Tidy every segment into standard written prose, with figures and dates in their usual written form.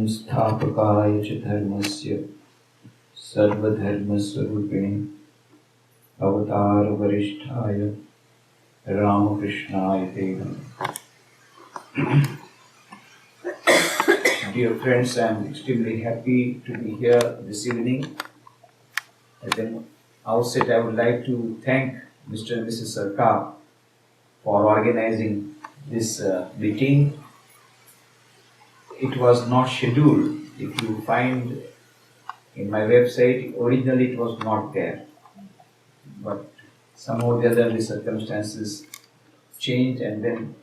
संस्थापकाय च धर्मस्य सर्वधर्मस्वरूपिणे अवतारवरिष्ठाय रामकृष्णाय ते नमः. Dear friends, I am extremely happy to be here this evening. At the outset, I would like to thank Mr. and Mrs. Sarkar for organizing this meeting. It was not scheduled. If you find in my website, originally it was not there. But somehow or the other the circumstances changed, and then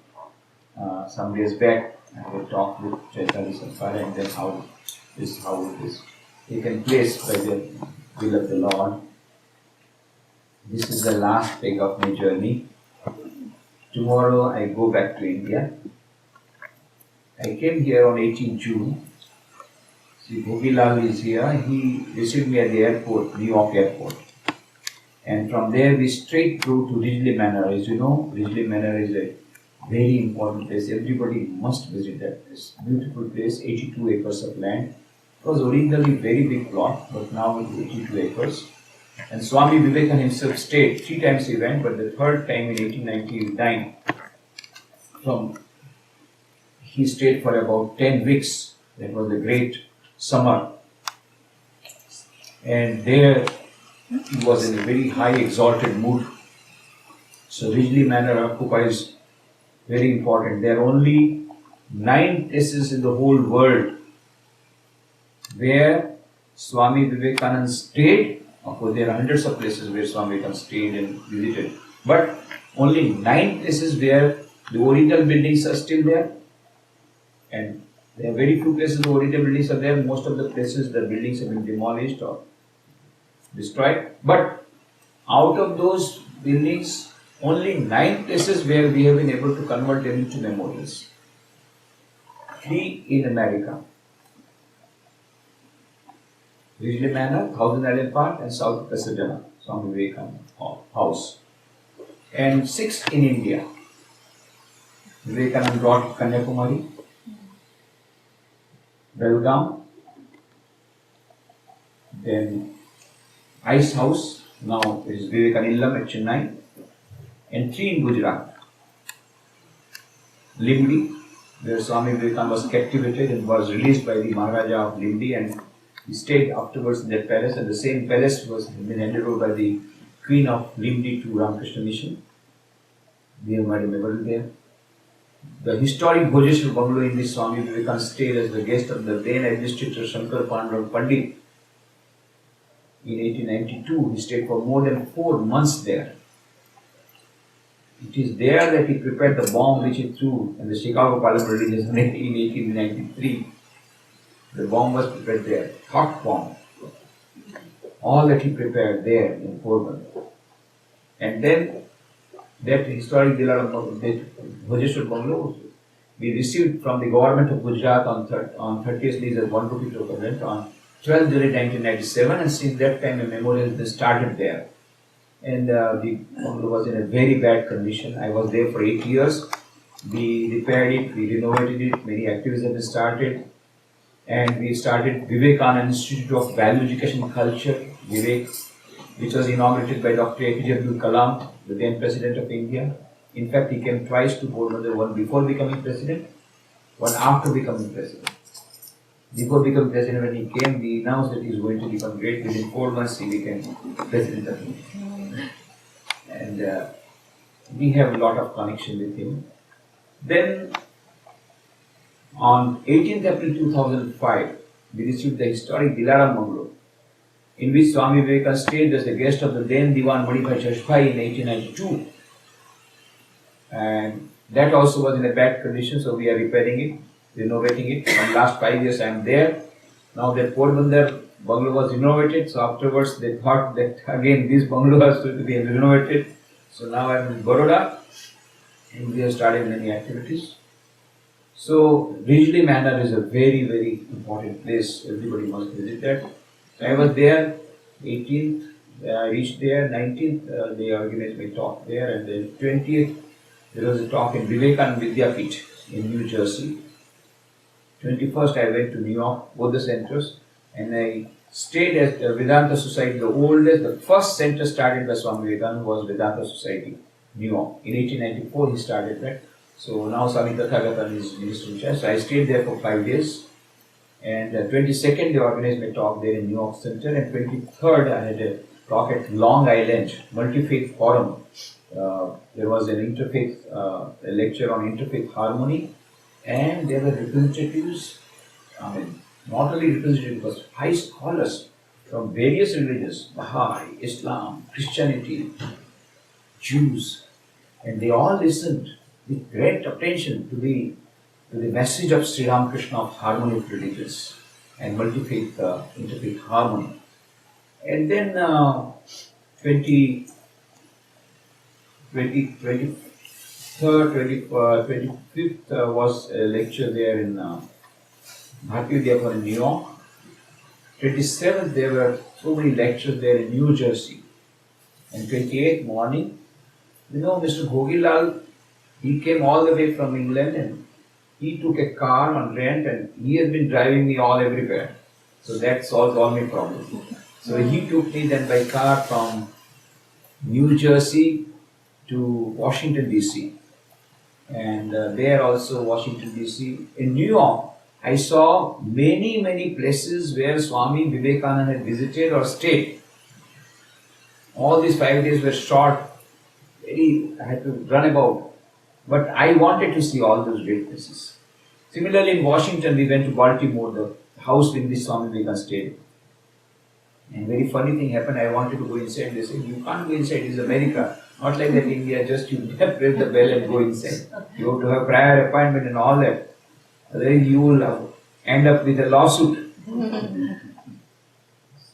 some days back I had a talk with Chaitanya Sarkar, and then how it is taken place by the will of the Lord. This is the last leg of my journey. Tomorrow I go back to India. I came here on 18 June. See, Bhobilal is here. He received me at the airport, New York airport. And from there we straight drove to Ridgely Manor. As you know, Ridgely Manor is a very important place. Everybody must visit that place. Beautiful place, 82 acres of land. It was originally very big plot, but now it is 82 acres. And Swami Vivekananda himself stayed. 3 times he went, but the third time in 1899, he stayed for about 10 weeks. That was a great summer. And there he was in a very high exalted mood. So Ridgely Manor occupies very important. There are only 9 places in the whole world where Swami Vivekananda stayed. Of course, there are hundreds of places where Swami Vivekananda stayed and visited, but only 9 places where the original buildings are still there. And there are very few places the original buildings are there. Most of the places the buildings have been demolished or destroyed. But out of those buildings, only 9 places where we have been able to convert them into memorials. 3 in America. Ridgely Manor, Thousand Island Park, and South Pasadena, Swami Vivekananda House. And 6 in India. Vivekananda brought Kanyakumari, Belgaum, then Ice House, now it is Vivekananda Illam at Chennai, and 3 in Gujarat. Limdi, where Swami Vivekananda was captivated and was released by the Maharaja of Limdi, and he stayed afterwards in that palace, and the same palace was been handed over by the Queen of Limdi to Ramakrishna Mission. We have made a memorial there. The historic Bhojeshwar bungalow in which Swami Vivekananda stayed as the guest of the then administrator Shankar Pandurav Pandit. In 1892, he stayed for more than 4 months there. It is there that he prepared the bomb which he threw in the Chicago Parliament in 1893. The bomb was prepared there, thought bomb. All that he prepared there in Porbandar. And then that historic Bhojeshwar bungalow we received from the government of Gujarat on 30th lease as 1 rupee token rent on 12th July 1997, and since that time a memorial has been started there. And the bungalow was in a very bad condition. I was there for 8 years. We repaired it, we renovated it, many activities have been started. And we started Vivekananda Institute of Value Education and Culture, Vivek, which was inaugurated by Dr. APJ Abdul Kalam, the then President of India. In fact, he came twice to Porbandar, one before becoming President, one after becoming President. Before becoming President, when he came, we announced that he is going to become great. Within 4 months, he became President of India. And we have a lot of connection with him. Then, on 18th April 2005, we received the historic Dilaram bungalow, in which Swami Vivekananda stayed as the guest of the then Diwan Manibhai Jashbhai in 1892. And that also was in a bad condition, so we are repairing it, renovating it. From last 5 years I am there. Now that Porbandar bungalow was renovated, so afterwards they thought that again this bungalow has to be renovated. So now I am in Baroda, and we have started many activities. So Ridgely Manor is a very, very important place. Everybody must visit that. So I was there 18th, I reached there, 19th they organized my talk there, and then 20th there was a talk in Vivekananda Vidyapeeth in New Jersey. 21st I went to New York, both the centers, and I stayed at Vedanta Society, the oldest, the first center started by Swami Vivekananda was Vedanta Society, New York. In 1894 he started that. So now Swami Tathagata is minister in charge. So I stayed there for 5 days. And 22nd they organized my talk there in New York Center, and 23rd I had a talk at Long Island, Multi-Faith Forum. There was an interfaith, a lecture on interfaith harmony, and there were representatives, not only representatives, but high scholars from various religions, Baha'i, Islam, Christianity, Jews, and they all listened with great attention to the message of Sri Ramakrishna of harmony of religions and multi-faith, interfaith harmony. And then 23rd, 25th was a lecture there in Bharatiya Vidya in New York. 27th there were so many lectures there in New Jersey. And 28th morning, Mr. Bhogilal, he came all the way from England and he took a car on rent and he has been driving me all everywhere. So that solves all my problems. So he took me then by car from New Jersey to Washington DC. And there also Washington DC. In New York, I saw many places where Swami Vivekananda had visited or stayed. All these 5 days were short. I had to run about. But I wanted to see all those great places. Similarly, in Washington, we went to Baltimore, the house in which Swami Vivekananda stayed. And very funny thing happened. I wanted to go inside. They said, "You can't go inside. It's America. Not like that India. Just you press the bell and go inside. You have to have prior appointment and all that. Otherwise, you will end up with a lawsuit."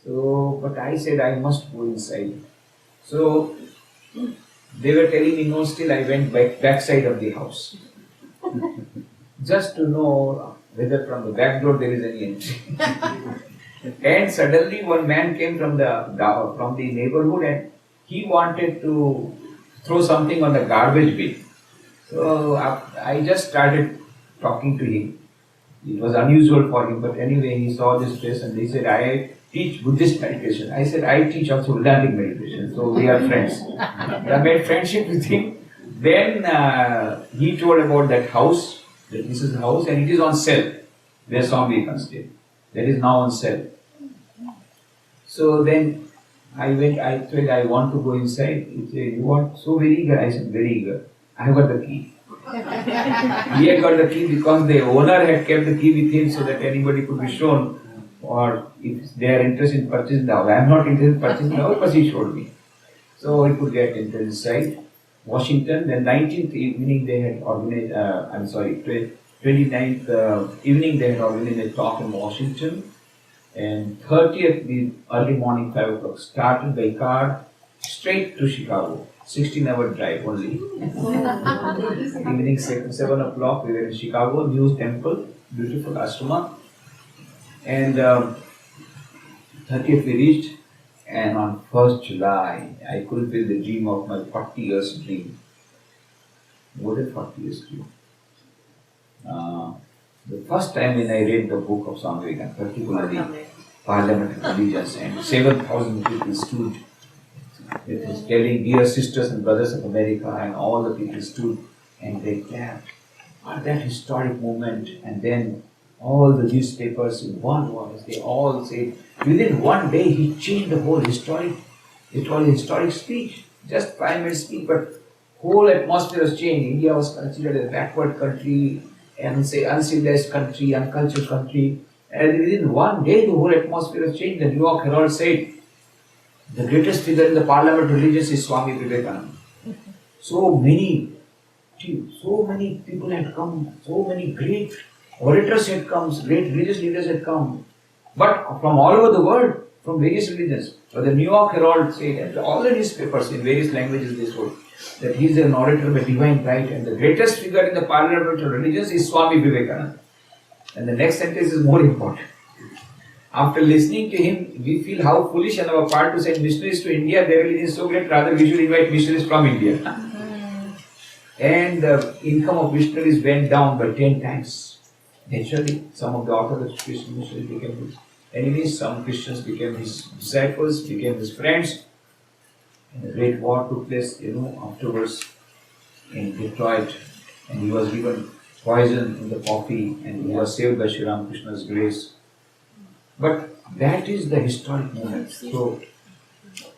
So, but I said I must go inside. So they were telling me no. Still, I went backside of the house, just to know whether from the back door there is any entry. And suddenly one man came from the neighborhood and he wanted to throw something on the garbage bin. So I just started talking to him. It was unusual for him, but anyway he saw this place and he said, "I teach Buddhist meditation." I said, "I teach also Vedantic meditation." So we are friends. I made friendship with him. Then he told about that house, that this is the house and it is on sale, where Swami Vivekananda stayed. That is now on sale. So then I went, I said, "I want to go inside." He said, "You want?" So very eager. I said, "Very eager. I have got the key." He had got the key because the owner had kept the key with him so that anybody could be shown, or if they are interested in purchasing the house. I am not interested in purchasing the house, but he showed me. So he could get inside. Washington, the 19th evening they had organized, 29th evening they had organized a talk in Washington. And 30th, the early morning 5 o'clock, started by car straight to Chicago. 16-hour drive only. Evening 7 o'clock, we were in Chicago, New Temple, beautiful ashrama. And 30th we reached, and on 1st July, I fulfilled the dream of my 40 years dream. More than 40 years dream. The first time when I read the book of Swami Vivekananda, particularly Parliament of Religions, and 7,000 people stood. It was telling, "Dear sisters and brothers of America," and all the people stood and they clapped. That historic moment, and then all the newspapers in one voice, they all said, within one day he changed the whole historic speech. Just 5 minutes speech, but whole atmosphere was changed. India was considered a backward country, and say uncivilized country, uncultured country. And within one day the whole atmosphere has changed. The New York Herald said, "The greatest figure in the Parliament of Religions is Swami Vivekananda." So many people had come, so many great orators had come, great religious leaders had come. But from all over the world, from various religions. So the New York Herald said, and all the newspapers in various languages they wrote, that he is an orator by divine right, and the greatest figure in the Parliament of Religions is Swami Vivekananda. And the next sentence is more important. After listening to him, we feel how foolish on our part to send missionaries to India. Their religion is so great, rather we should invite missionaries from India. And the income of missionaries went down by 10 times. Naturally, some of the Orthodox Christians initially became his enemies, some Christians became his disciples, became his friends. And a great war took place, afterwards in Detroit, and he was given poison in the coffee, and he was saved by Sri Ramakrishna's grace. But that is the historic moment. So,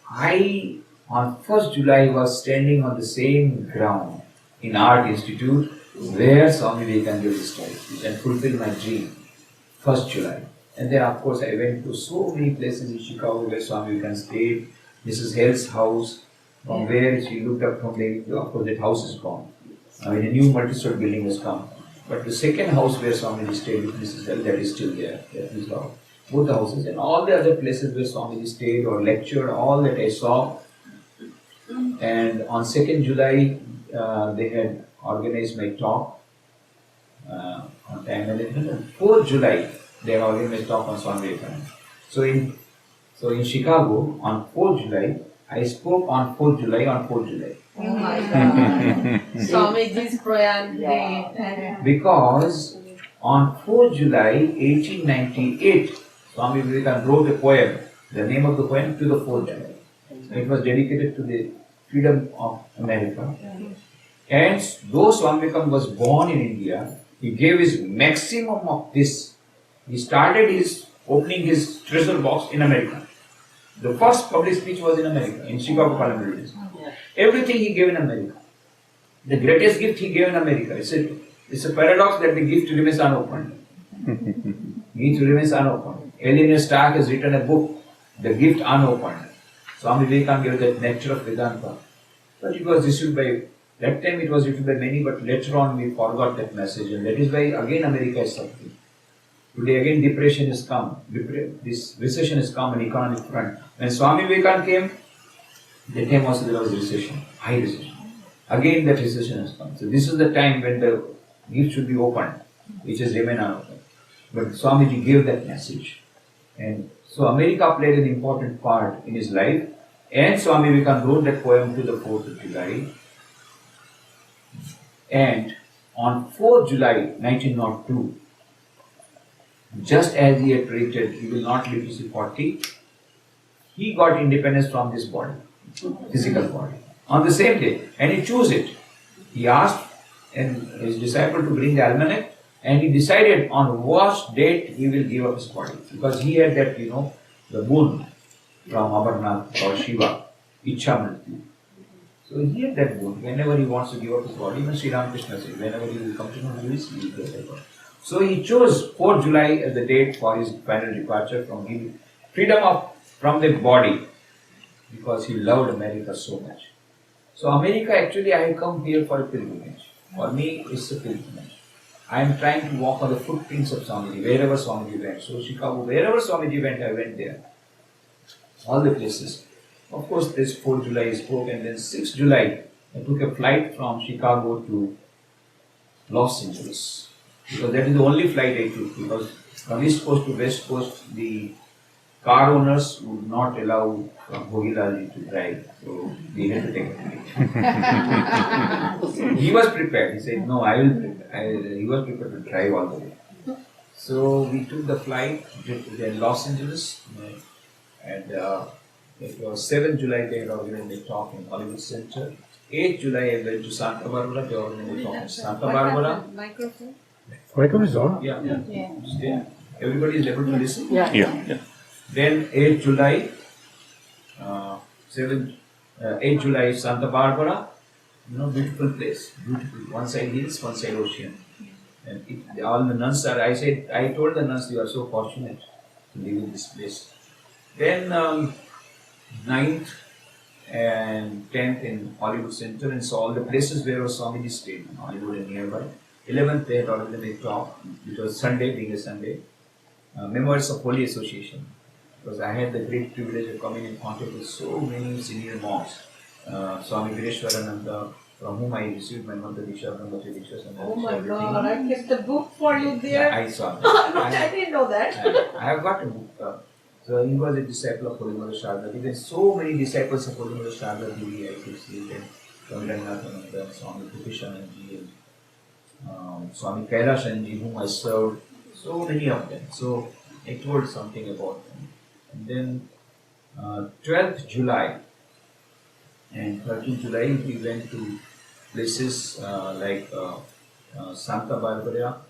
on 1st July, was standing on the same ground in Art Institute where Swami Vivekananda studied and fulfilled my dream. 1st July. And then, of course, I went to so many places in Chicago where Swami Vivekananda stayed. Mrs. Hale's house, from where she looked up from the window. Of course, that house is gone. A new multi-story building has come. But the second house where Swamiji stayed with Mrs. Hale, that is still there. That is love. Both the houses and all the other places where Swamiji stayed or lectured, all that I saw. And on 2nd July, they had organized my talk on time management. And 4th July, they had organized my talk on Swami Vivekananda. So in Chicago, on 4th July, I spoke on 4th July on 4th July. Oh my God. Swamiji's Prayan Day. Because on 4th July 1898, Swami Vivekananda wrote a poem, the name of the poem, To the 4th July. It was dedicated to the freedom of America. And though Swami Vivekananda was born in India, he gave his maximum of this. He started opening his treasure box in America. The first public speech was in America, in Chicago Parliament. Everything he gave in America. The greatest gift he gave in America. It's a paradox that the gift remains unopened. Gift remains unopened. Eleanor Stark has written a book, The Gift Unopened. Swami Vivekananda gave that nectar of Vedanta. But it was received by, that time it was received by many, but later on we forgot that message. And that is why again America is suffering. Today again depression has come. This recession has come on economic front. When Swami Vivekananda came, that time also there was recession, high recession. Again that recession has come. So this is the time when the gift should be opened, which has remained unopened. But Swamiji gave that message. And so America played an important part in his life. And Swami Vivekananda wrote that poem To the 4th of July. And on 4th July 1902, just as he had predicted, he will not live to see 40, he got independence from this body, physical body, on the same day. And he chose it. He asked his disciple to bring the almanac, and he decided on what date he will give up his body. Because he had that, the boon from Amarnath or Shiva, Ichamriti. So he had that boon. Whenever he wants to give up his body, even Sri Ramakrishna said, whenever he will come to know Louis, he will give that body. So he chose 4th July as the date for his final departure from him, from the body, because he loved America so much. So America, actually, I have come here for a pilgrimage. For me, it's a pilgrimage. I am trying to walk on the footprints of Swamiji, wherever Swamiji went. So Chicago, wherever Swamiji went, I went there. All the places. Of course, this 4th July I spoke, and then 6th July, I took a flight from Chicago to Los Angeles. Because that is the only flight I took, because from East Coast to West Coast, the car owners would not allow Bhogilalji to drive, so we had to take a flight. He was prepared, he said, no, I will prepare. He was prepared to drive all the way. So we took the flight to Los Angeles, and it was 7th July, they had organized a talk in Hollywood Center. 8th July, I went to Santa Barbara, they organized a talk in Santa Barbara. Microphone? Microphone is on? Yeah. Everybody is able to listen? Yeah. Then 8th July, 8th July, Santa Barbara, beautiful place, beautiful. One side hills, one side ocean. And all the nuns I told the nuns, you are so fortunate to live in this place. Then 9th and 10th in Hollywood Center, and saw all the places where Swamiji stayed in Hollywood and nearby. 11th, they had already a talk, it was Sunday, being a Sunday, Memoirs of Holy Association. Because I had the great privilege of coming in contact with so many senior monks, Swami Vireshwarananda, from whom I received my Mantra Diksha, Brahmacharya Diksha, Oh my God, I kept the book for you there. Yeah, I saw that. I didn't know that. I have got a book. So he was a disciple of Holy Mother Sharda. Even so many disciples of Holy Mother Sharda Devi I could see them. From Ranganath Ananda, Swami Bhupishananji, Swami Kailashanji, whom I served, so many of them. So I told something about them. And then 12th July and 13th July we went to places like Santa Barbara,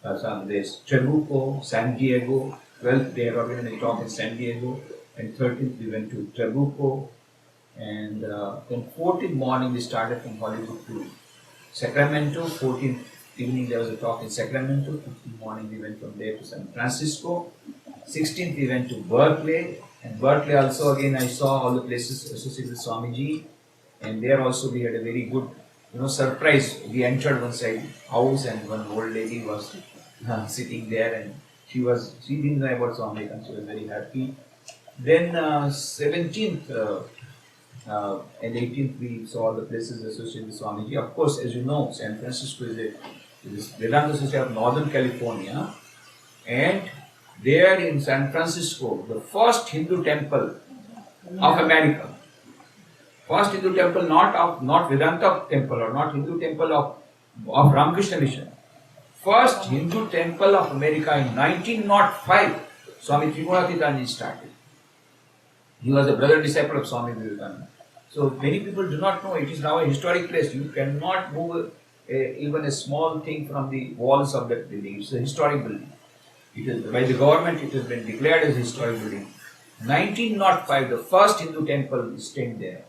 there's Trabuco, San Diego. 12th they had organized a talk in San Diego, and 13th we went to Trabuco, and then 14th morning we started from Hollywood to Sacramento. 14th evening there was a talk in Sacramento. 15th morning we went from there to San Francisco. 16th we went to Berkeley, and Berkeley also again I saw all the places associated with Swamiji, and there also we had a very good surprise. We entered one side house and one old lady was sitting there, and she didn't know about Swami and she was very happy. Then 17th and 18th we saw all the places associated with Swamiji. Of course, as you know, San Francisco is Vedanta Society of Northern California, and there in San Francisco, the first Hindu temple of America. First Hindu temple, not Vedanta temple or not Hindu temple of Ramakrishna Mission. First Hindu temple of America in 1905, Swami Trigunatityananda started. He was a brother disciple of Swami Vivekananda. So many people do not know it is now a historic place. You cannot move even a small thing from the walls of that building. It's a historic building. It is by the government. It has been declared as a historic building. 1905, the first Hindu temple is staying there.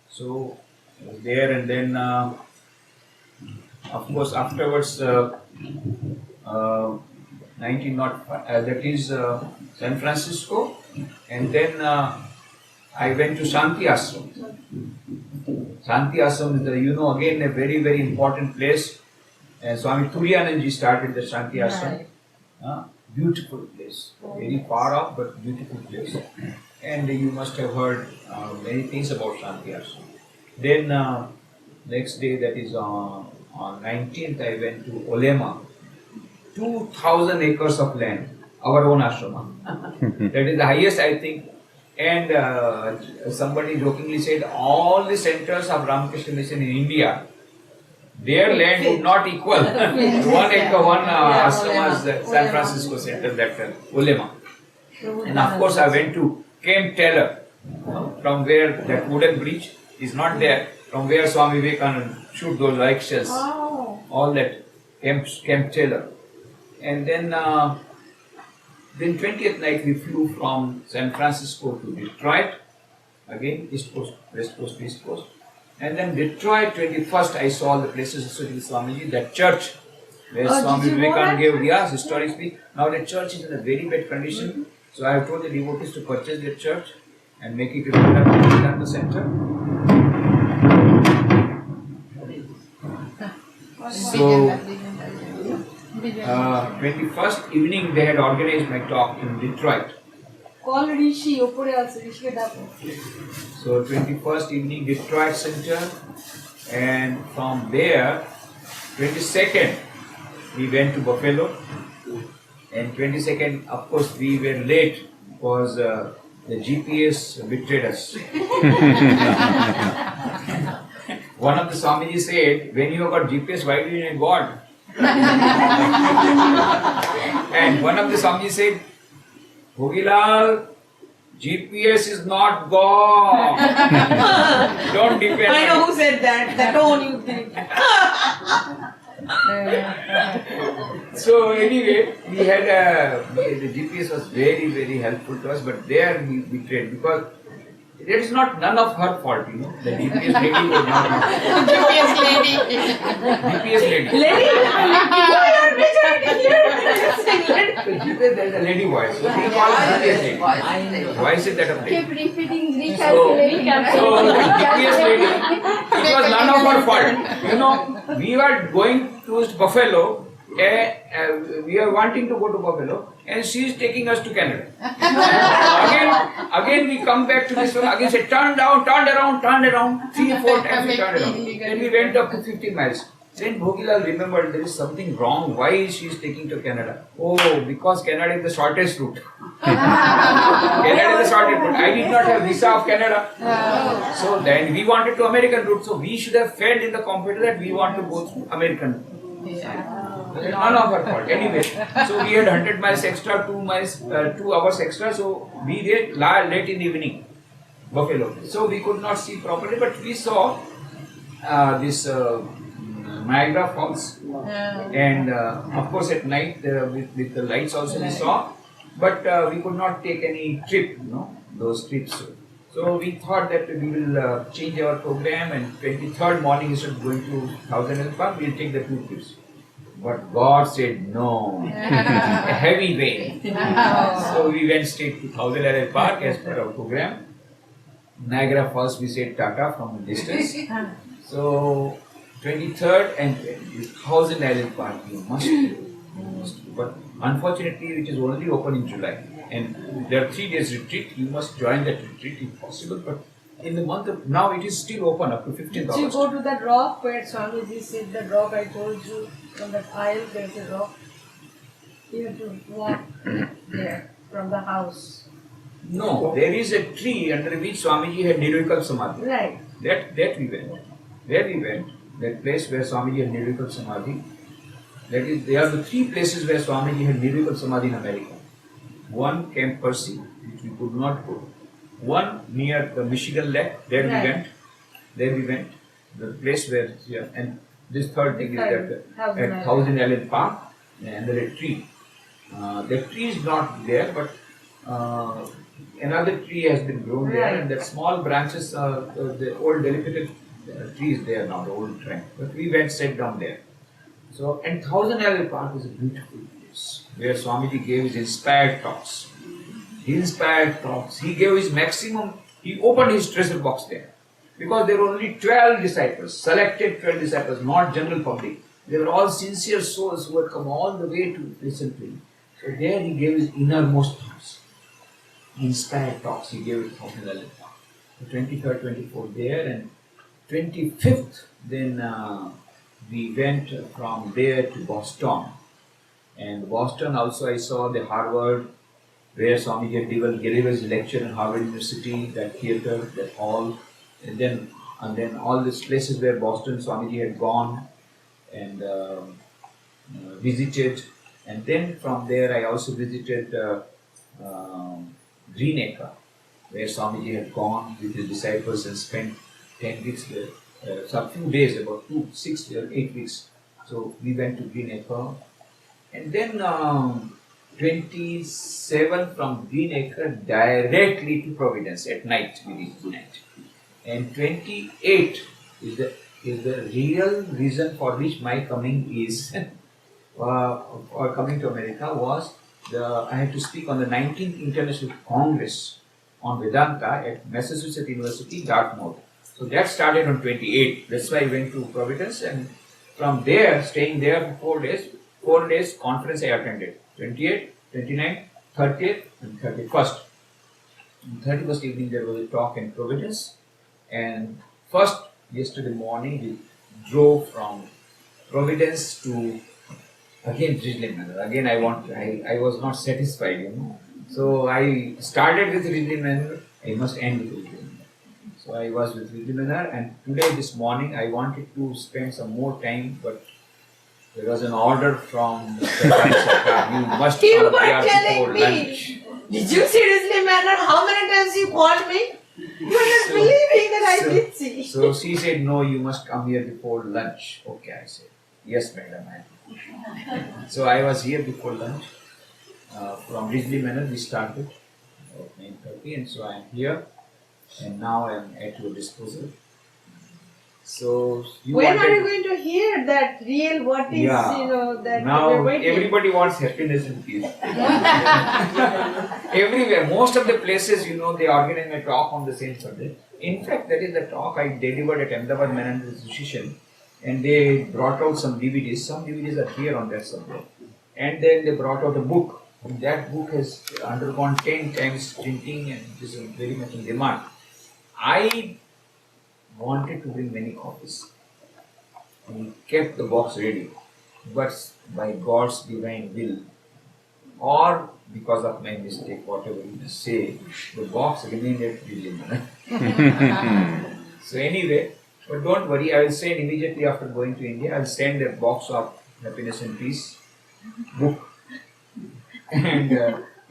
So it was there, and then of course afterwards 1905, that is San Francisco, and then I went to Shanti Ashram. Shanti Ashram is again a very, very important place. And Swami Turiyananji started the Shanti Ashram. Beautiful place, very far off but beautiful place. And you must have heard many things about Shanti Ashram. Then next day, that is on 19th, I went to Olema. 2,000 acres of land, our own ashrama. That is the highest, I think. And somebody jokingly said all the centers of Ramakrishna Mission in India, their land would not equal 1 acre, one ashrama's San Francisco center, that Olema. And of course I went to Camp Taylor, from where that wooden bridge is not there, from where Swami Vivekananda shoot those eggshells, all that Camp Taylor. And then 20th night we flew from San Francisco to Detroit, again East Coast, West Coast, East Coast. And then Detroit, 21st, I saw the places associated with Swamiji, that church where Swami Vivekananda gave historic speech. Now the church is in a very bad condition, so I have told the devotees to purchase the church and make it a Vedanta center. So 21st evening they had organized my talk in Detroit. Call Rishi, So 21st evening Detroit Center, and from there 22nd we went to Buffalo, and 22nd of course we were late because the GPS betrayed us. One of the Swamiji said, when you have got GPS, why do you need God? And one of the Swamiji said, Bhogilal, GPS is not God. Don't depend on I know who said that. That one you think. So anyway, we had the GPS was very, very helpful to us, but there we betrayed, because it is not none of her fault, The GPS lady was not. GPS lady. GPS lady. Lady? Why are we So GPS, there is a lady voice. So we call it GPS lady. Why is it that a Keep lady? repeating, So GPS lady, it was none of her fault. We were going to Buffalo, we are wanting to go to Buffalo, and she is taking us to Canada. Again we come back to this one, again say turn around, 3 or 4 times we turned around. Then we went up to 50 miles. Then Bhogilal remembered there is something wrong. Why she is taking to Canada? Oh, because Canada is the shortest route. Canada is the shortest route. I did not have visa of Canada. So then we wanted to American route. So we should have felt in the computer that we want to go through American None of our fault. Anyway, so we had 100 miles extra, 2 hours extra. So we did late in the evening, Buffalo. So we could not see properly, but we saw this Niagara Falls, and of course at night with the lights also we saw, but we could not take any trip, those trips. So we thought that we will change our program, and 23rd morning instead of going to Thousand Island Park, we will take the 2 trips. But God said no, a heavy rain. So we went straight to Thousand Island Park as per our program. Niagara Falls we said Tata from a distance. So 23rd and 20,000 Island Park, you must do. But unfortunately, it is only open in July. And there are 3 days retreat. You must join that retreat if possible. But in the month of now, it is still open up to 15th Did you August. go to that rock where Swamiji said that rock I told you from that aisle? There's a rock. You have to walk there from the house. No, there is a tree under which Swamiji had Nirvikalp Samadhi. Right. That we went. There we went. That place where Swamiji had Nirvikalp Samadhi. There are the 3 places where Swamiji had Nirvikalp Samadhi in America. One, Camp Percy, which we could not go. One near the Michigan Lake, there Right. we went. The place where, and this third thing is that Thousand at Thousand Island Park, and there is a tree. The tree is not there, but another tree has been grown there, Right. and that small branches, the old delicate tree is there now, the old trunk. But we went, sat down there. So, and Thousand Island Park is a beautiful place where Swamiji gave his inspired talks. He gave his maximum, he opened his treasure box there. Because there were only 12 disciples, selected 12 disciples, not general public. They were all sincere souls who had come all the way to listen to him. So there he gave his innermost thoughts. Inspired talks, he gave it Thousand Island Park. The 23rd, 24th there, and 25th, then we went from there to Boston. And Boston also I saw the Harvard, where Swamiji had gave his lecture in Harvard University, that theatre, that hall, and then all these places where Boston Swamiji had gone and visited. And then from there I also visited Greenacre, where Swamiji had gone with his disciples and spent 10 weeks there. Some few days, about 6 or 8 weeks. So we went to Greenacre. And then 27 from Greenacre directly to Providence at night, we reached tonight. And 28 is the real reason for which my coming is or coming to America was I had to speak on the 19th International Congress on Vedanta at Massachusetts University, Dartmouth. So that started on 28. That's why I went to Providence, and from there, staying there for 4 days conference I attended. 28, 29, 30th and 31st. On 31st evening there was a talk in Providence, and first yesterday morning we drove from Providence to again Ridley Manor. Again I was not satisfied, So I started with Ridley Manor, I must end with Ridley Manor. So I was with Ridley Manor, and today this morning I wanted to spend some more time, but there was an order from the Prime Secretary, you must You come were here telling before me. lunch. Did you seriously matter how many times you called me? You were not believing that I did see. So she said, no, you must come here before lunch. Okay, I said, yes, madam. So I was here before lunch. From Ridley Manor we started at 9:30, and so I am here, and now I am at your disposal. So When are you going to hear that real what is, that now we're waiting? everybody wants happiness and peace. Everywhere, most of the places, they organize a talk on the same subject. In fact, that is the talk I delivered at Ahmedabad Mental Institution, and they brought out some DVDs. Some DVDs are here on that subject, and then they brought out a book. And that book has undergone 10 times printing, and it is very much in demand. I wanted to bring many copies. We kept the box ready, but by God's divine will, or because of my mistake, whatever you say, the box remained at Ridley Manor. So anyway, but don't worry, I will send immediately after going to India, I will send a box of Happiness and Peace book. And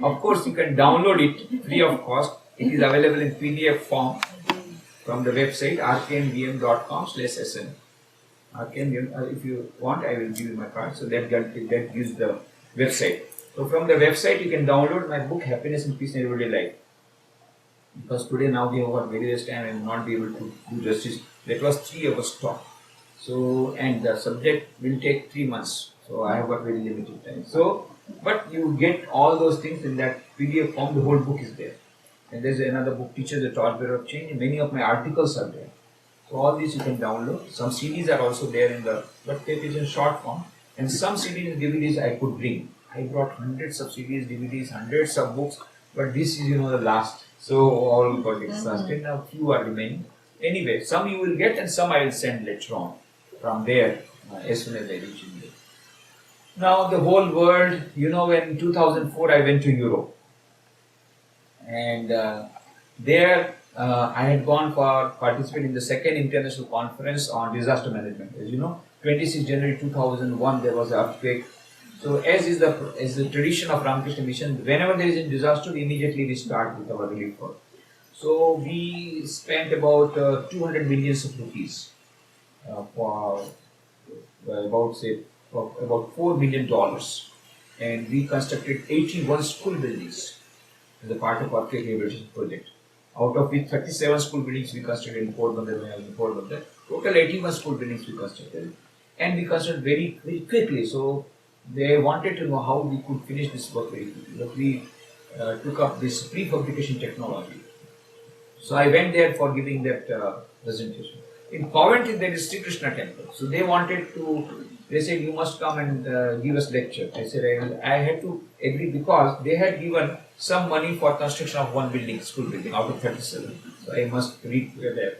of course, you can download it free of cost. It is available in PDF form from the website rknvm.com/sn. RKNVM, if you want, I will give you my card. So that gives the website. So from the website, you can download my book, Happiness and Peace in Everyday Life. Because today now we have got very less time and not be able to do justice. That was 3 hours talk. So, and the subject will take 3 months. So I have got very limited time. So, but you get all those things in that PDF form. The whole book is there. And there's another book, Teachers, the Torchbearer of Change. Many of my articles are there. So all these you can download. Some CDs are also there in the, but it is in short form. And some CDs and DVDs I could bring. I brought hundreds of CDs, DVDs, hundreds of books. But this is, the last. So all got exhausted. Now few are remaining. Anyway, some you will get and some I will send later on. From there, as soon as I reach India. Now the whole world, in 2004 I went to Europe. And there I had gone for participate in the second international conference on disaster management. As you know, 26 January 2001 there was an earthquake. So as is the tradition of Ramakrishna Mission, whenever there is a disaster, immediately we start with our relief work. So we spent about 200 millions of rupees for about $4 million, and we constructed 81 school buildings as a part of our earthquake rehabilitation project. Out of which 37 school buildings we constructed in Porbandar. Total 81 school buildings we constructed, and we constructed very, very quickly. So they wanted to know how we could finish this work very quickly. But we took up this prefabrication technology. So I went there for giving that presentation. In Coventry there is Sri Krishna temple. So they said you must come and give us lecture. I said I had to agree because they had given some money for construction of one building, school building out of 37. So I must read that.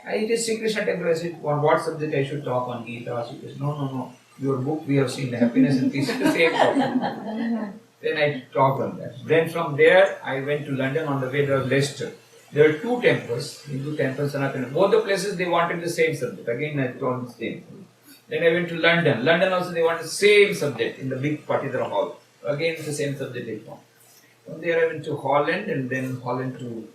I did Sri Krishna temple. I said, on what subject I should talk on Gita? She said, no. Your book we have seen, Happiness and Peace, is the same topic. Then I talked on that. Then from there I went to London. On the way there was Leicester. There are 2 temples, Hindu temples, Sanatana. Both the places they wanted the same subject. Again I told the same. Then I went to London. London also they wanted the same subject in the big particular hall. Again it's the same subject they found. From there I went to Holland, and then Holland to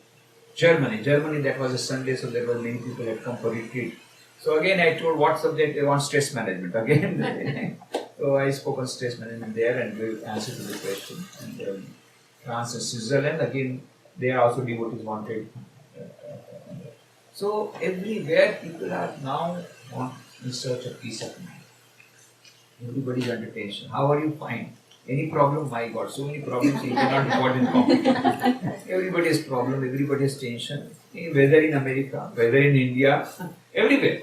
Germany. Germany, that was a Sunday, so there were many people had come for retreat. So again I told what subject they want, stress management. Again, so I spoke on stress management there and gave answer to the question. And France and Switzerland, again they are also devotees wanted. So everywhere people are now in search of peace of mind. Everybody is under tension. How are you fine? Any problem? My God, so many problems you cannot report in competition. Everybody has problem, everybody has tension. Whether in America, whether in India, everywhere.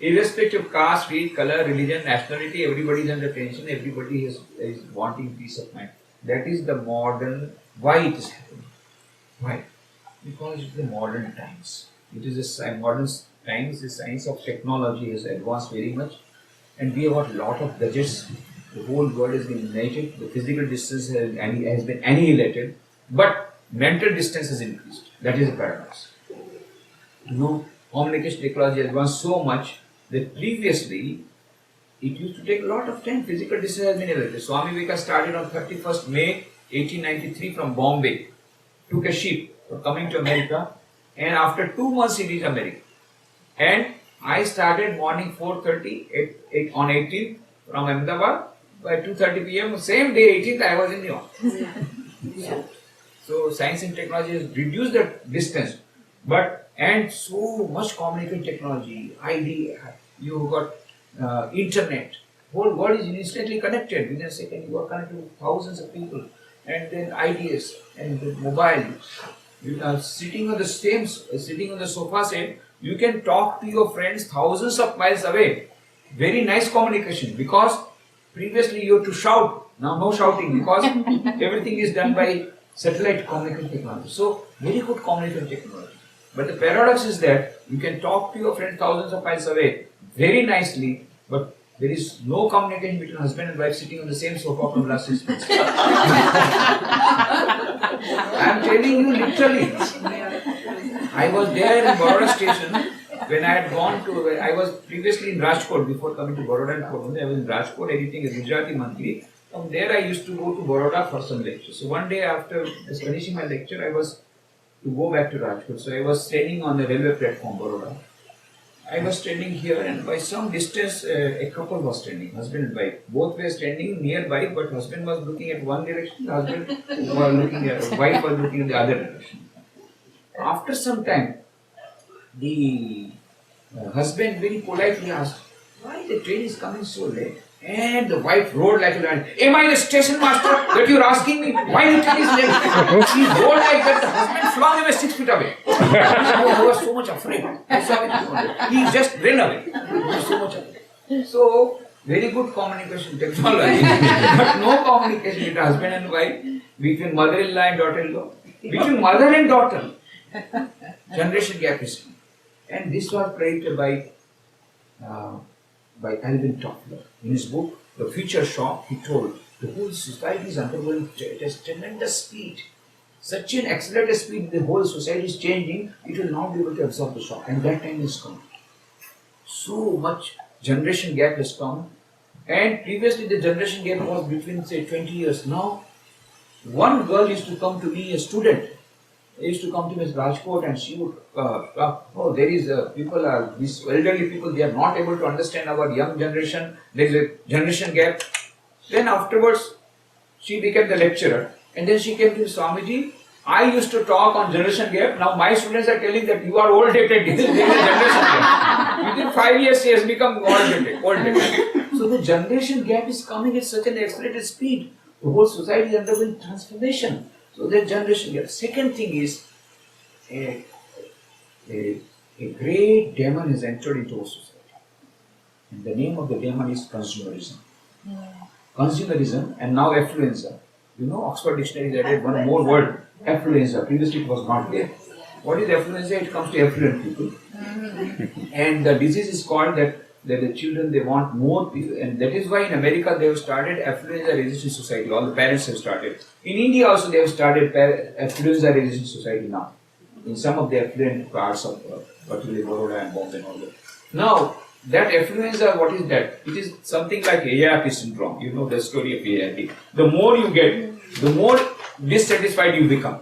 Irrespective of caste, creed, color, religion, nationality, everybody is under tension, everybody is wanting peace of mind. That is the modern, why it is happening. Why? Because it's the modern times. It is a modern times, the science of technology has advanced very much, and we have got a lot of gadgets. The whole world has been united, the physical distance has been annihilated, but mental distance has increased. That is a paradox. Communication technology has advanced so much that previously it used to take a lot of time. Physical distance has been elevated. Swami Vivekananda started on 31st May 1893 from Bombay, took a ship for coming to America, and after 2 months he reached America. And I started morning 4:30 on 18th from Ahmedabad. By 2:30 p.m. same day 18th I was in New York. So science and technology has reduced the distance, and so much communication technology, you got internet. Whole world is instantly connected. Within a second you are connected with thousands of people, and then ideas and the mobile. You are sitting on the sofa set. You can talk to your friends thousands of miles away. Very nice communication, because previously you had to shout. Now no shouting, because everything is done by satellite communication technology. So very good communication technology. But the paradox is that you can talk to your friend thousands of miles away very nicely, but there is no communication between husband and wife sitting on the same sofa from last 6 months. I am telling you literally. I was there in Baroda station when I had gone to, I was previously in Rajkot before coming to Baroda and Portland. I was in Rajkot editing a Gujarati monthly. From there, I used to go to Baroda for some lectures. So one day after finishing my lecture, I was to go back to Rajkot. So I was standing on the railway platform, Baroda. I was standing here, and by some distance, a couple was standing, husband and wife. Both were standing nearby, but husband was looking at one direction, husband was looking at, wife was looking in the other direction. After some time, the husband very politely asked, "Why the train is coming so late?" And the wife roared like a lion. "Am I the station master that you're asking me why the train is late?" She roared like that. The husband flung away 6 feet away. I was so much afraid. I saw it. He just ran away. He was so much afraid. So, very good communication technology, but no communication between husband and wife, between mother-in-law and daughter-in-law, between mother and daughter. Generation gap is. And this was predicted by Alvin Toffler. In his book, The Future Shock, he told the whole society is undergoing tremendous speed. Such an accelerated speed, the whole society is changing, it will not be able to absorb the shock. And that time is come. So much generation gap has come. And previously the generation gap was between say 20 years. Now, one girl used to come to me, a student, used to come to Ms. Rajkot, and she would, there is these elderly people, they are not able to understand our young generation, there is a generation gap. Then afterwards, she became the lecturer, and then she came to Swamiji. I used to talk on generation gap, now my students are telling that you are old dated, there is a generation gap. Within 5 years, she has become old dated. So the generation gap is coming at such an accelerated speed, the whole society is undergoing transformation. So that generation gap. Second thing is, a great demon has entered into our society. And the name of the demon is consumerism. Consumerism and now affluenza. You know, Oxford Dictionary has added one more word, affluenza. Previously it was not there. What is affluenza? It comes to affluent people. And the disease is called that the children, they want more people, and that is why in America they have started affluenza resistant society. All the parents have started. In India also they have started affluenza resistant society now. In some of the affluent parts of particularly Baroda and Bombay and all that. Now that affluenza, what is that? It is something like AIP syndrome. You know the story of AIP. The more you get, the more dissatisfied you become,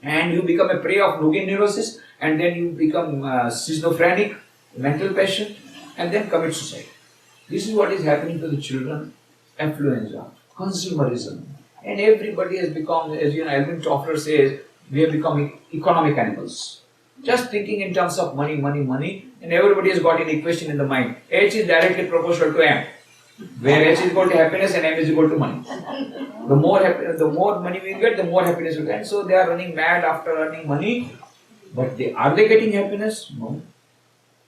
and you become a prey of Lugin neurosis, and then you become schizophrenic, mental patient, and then commit suicide. This is what is happening to the children. Affluenza, consumerism, and everybody has become, as you know, Alvin Toffler says, we have become economic animals. Just thinking in terms of money, money, money, and everybody has got an equation in the mind. H is directly proportional to M, where H is equal to happiness and M is equal to money. The more money we get, the more happiness we get. So they are running mad after earning money, but are they getting happiness? No.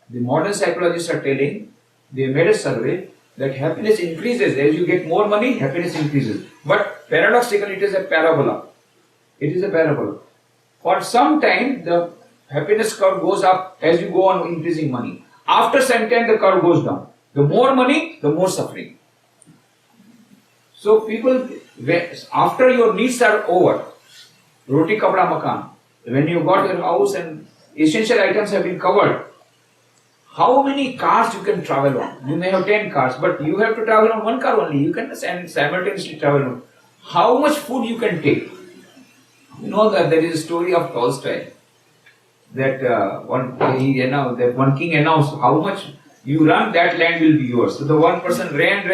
The modern psychologists are telling, they made a survey that happiness increases as you get more money, happiness increases. But paradoxically, it is a parabola. It is a parabola. For some time, the happiness curve goes up as you go on increasing money. After some time, the curve goes down. The more money, the more suffering. So people, after your needs are over, roti kapda makan, when you got your house and essential items have been covered, how many cars you can travel on? You may have 10 cars, but you have to travel on one car only. You can simultaneously travel on. How much food you can take? You know that there is a story of Tolstoy that one king announced, how much you run, that land will be yours. So the one person ran,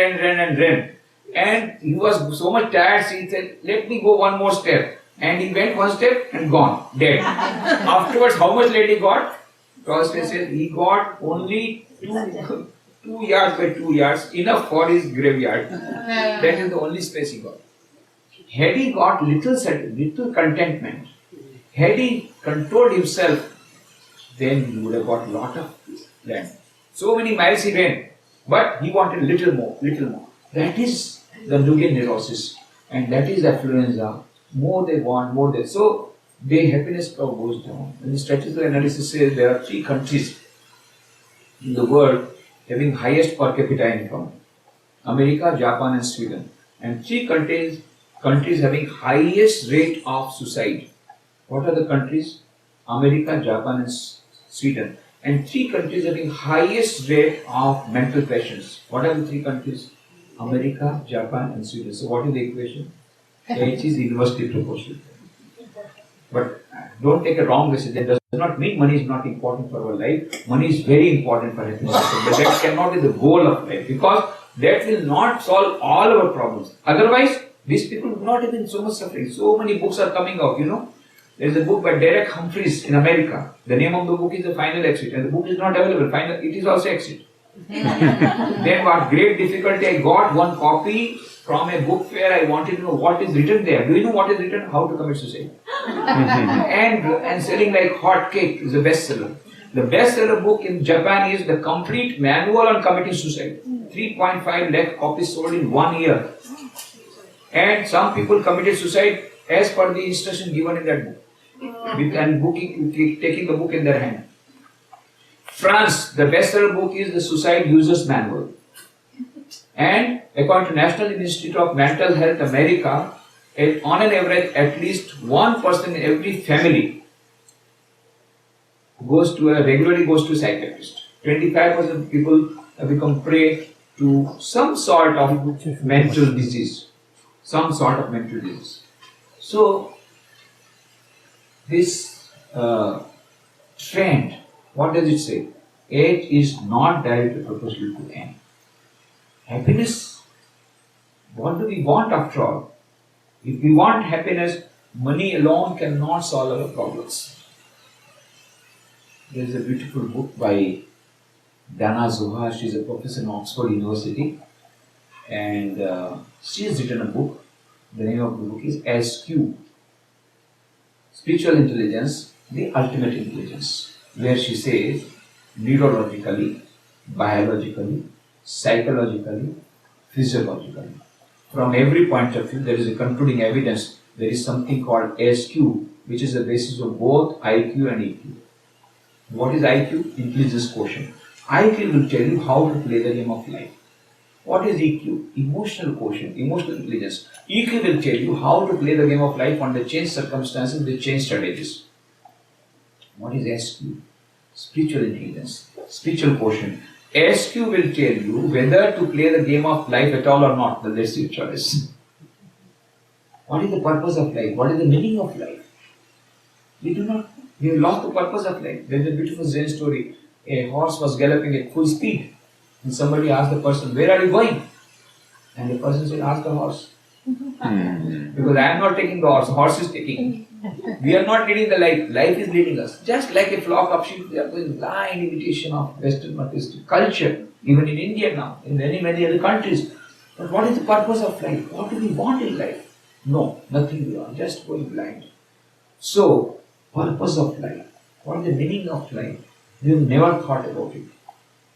and he was so much tired, so he said, let me go one more step. And he went one step and gone, dead. Afterwards, how much land he got? Tolstoy says he got only 2 yards by 2 yards, enough for his graveyard. That is the only space he got. Had he got little contentment, had he controlled himself, then he would have got a lot of land. So many miles he ran, but he wanted little more. That is the Lugin neurosis, and that is affluenza. More they want, more they. So their happiness curve goes down. And the statistical analysis says there are 3 countries in the world having highest per capita income: America, Japan, and Sweden. And 3 countries having highest rate of suicide. What are the countries? America, Japan, and Sweden. and 3 countries having highest rate of mental patients. What are the 3 countries? America, Japan and Sweden. So what is the equation? H is inversely proportional. But don't take a wrong message. That does not mean money is not important for our life. Money is very important for happiness. But that cannot be the goal of life, because that will not solve all our problems. Otherwise, these people would not have been so much suffering. So many books are coming out, There is a book by Derek Humphreys in America. The name of the book is The Final Exit, and the book is not available. It is also exit. Then what great difficulty, I got one copy from a book fair. I wanted to know what is written there. Do you know what is written? How to commit suicide. and selling like hot cake is a bestseller. The bestseller book in Japan is The Complete Manual on Committing Suicide. 3.5 lakh copies sold in 1 year. And some people committed suicide as per the instruction given in that book. And taking the book in their hand. France, the bestseller book is The Suicide User's Manual. And according to National Institute of Mental Health America, on an average, at least one person in every family regularly goes to a psychiatrist. 25% of people have become prey to some sort of mental disease. So, this trend, what does it say? H is not directly proportional to N. Happiness, what do we want after all? If we want happiness, money alone cannot solve our problems. There is a beautiful book by Dana Zohar. She is a professor in Oxford University, and she has written a book. The name of the book is SQ, Spiritual Intelligence, the Ultimate Intelligence, where she says neurologically, biologically, psychologically, physiologically, from every point of view, there is a concluding evidence. There is something called SQ, which is the basis of both IQ and EQ. What is IQ? Intelligence quotient. IQ will tell you how to play the game of life. What is EQ? Emotional quotient, emotional intelligence. EQ will tell you how to play the game of life under changed circumstances with changed strategies. What is SQ? Spiritual intelligence, spiritual quotient. SQ will tell you whether to play the game of life at all or not, but that's your choice. What is the purpose of life? What is the meaning of life? We have lost the purpose of life. There is a beautiful Zen story. A horse was galloping at full speed, and somebody asked the person, "Where are you going?" And the person said, "Ask the horse." Because I am not taking the horse is taking. We are not leading the life, life is leading us. Just like a flock of sheep, we are going blind imitation of Western materialistic culture, even in India now, in many other countries. But what is the purpose of life? What do we want in life? No, nothing beyond, just going blind. So, purpose of life. What is the meaning of life? We have never thought about it.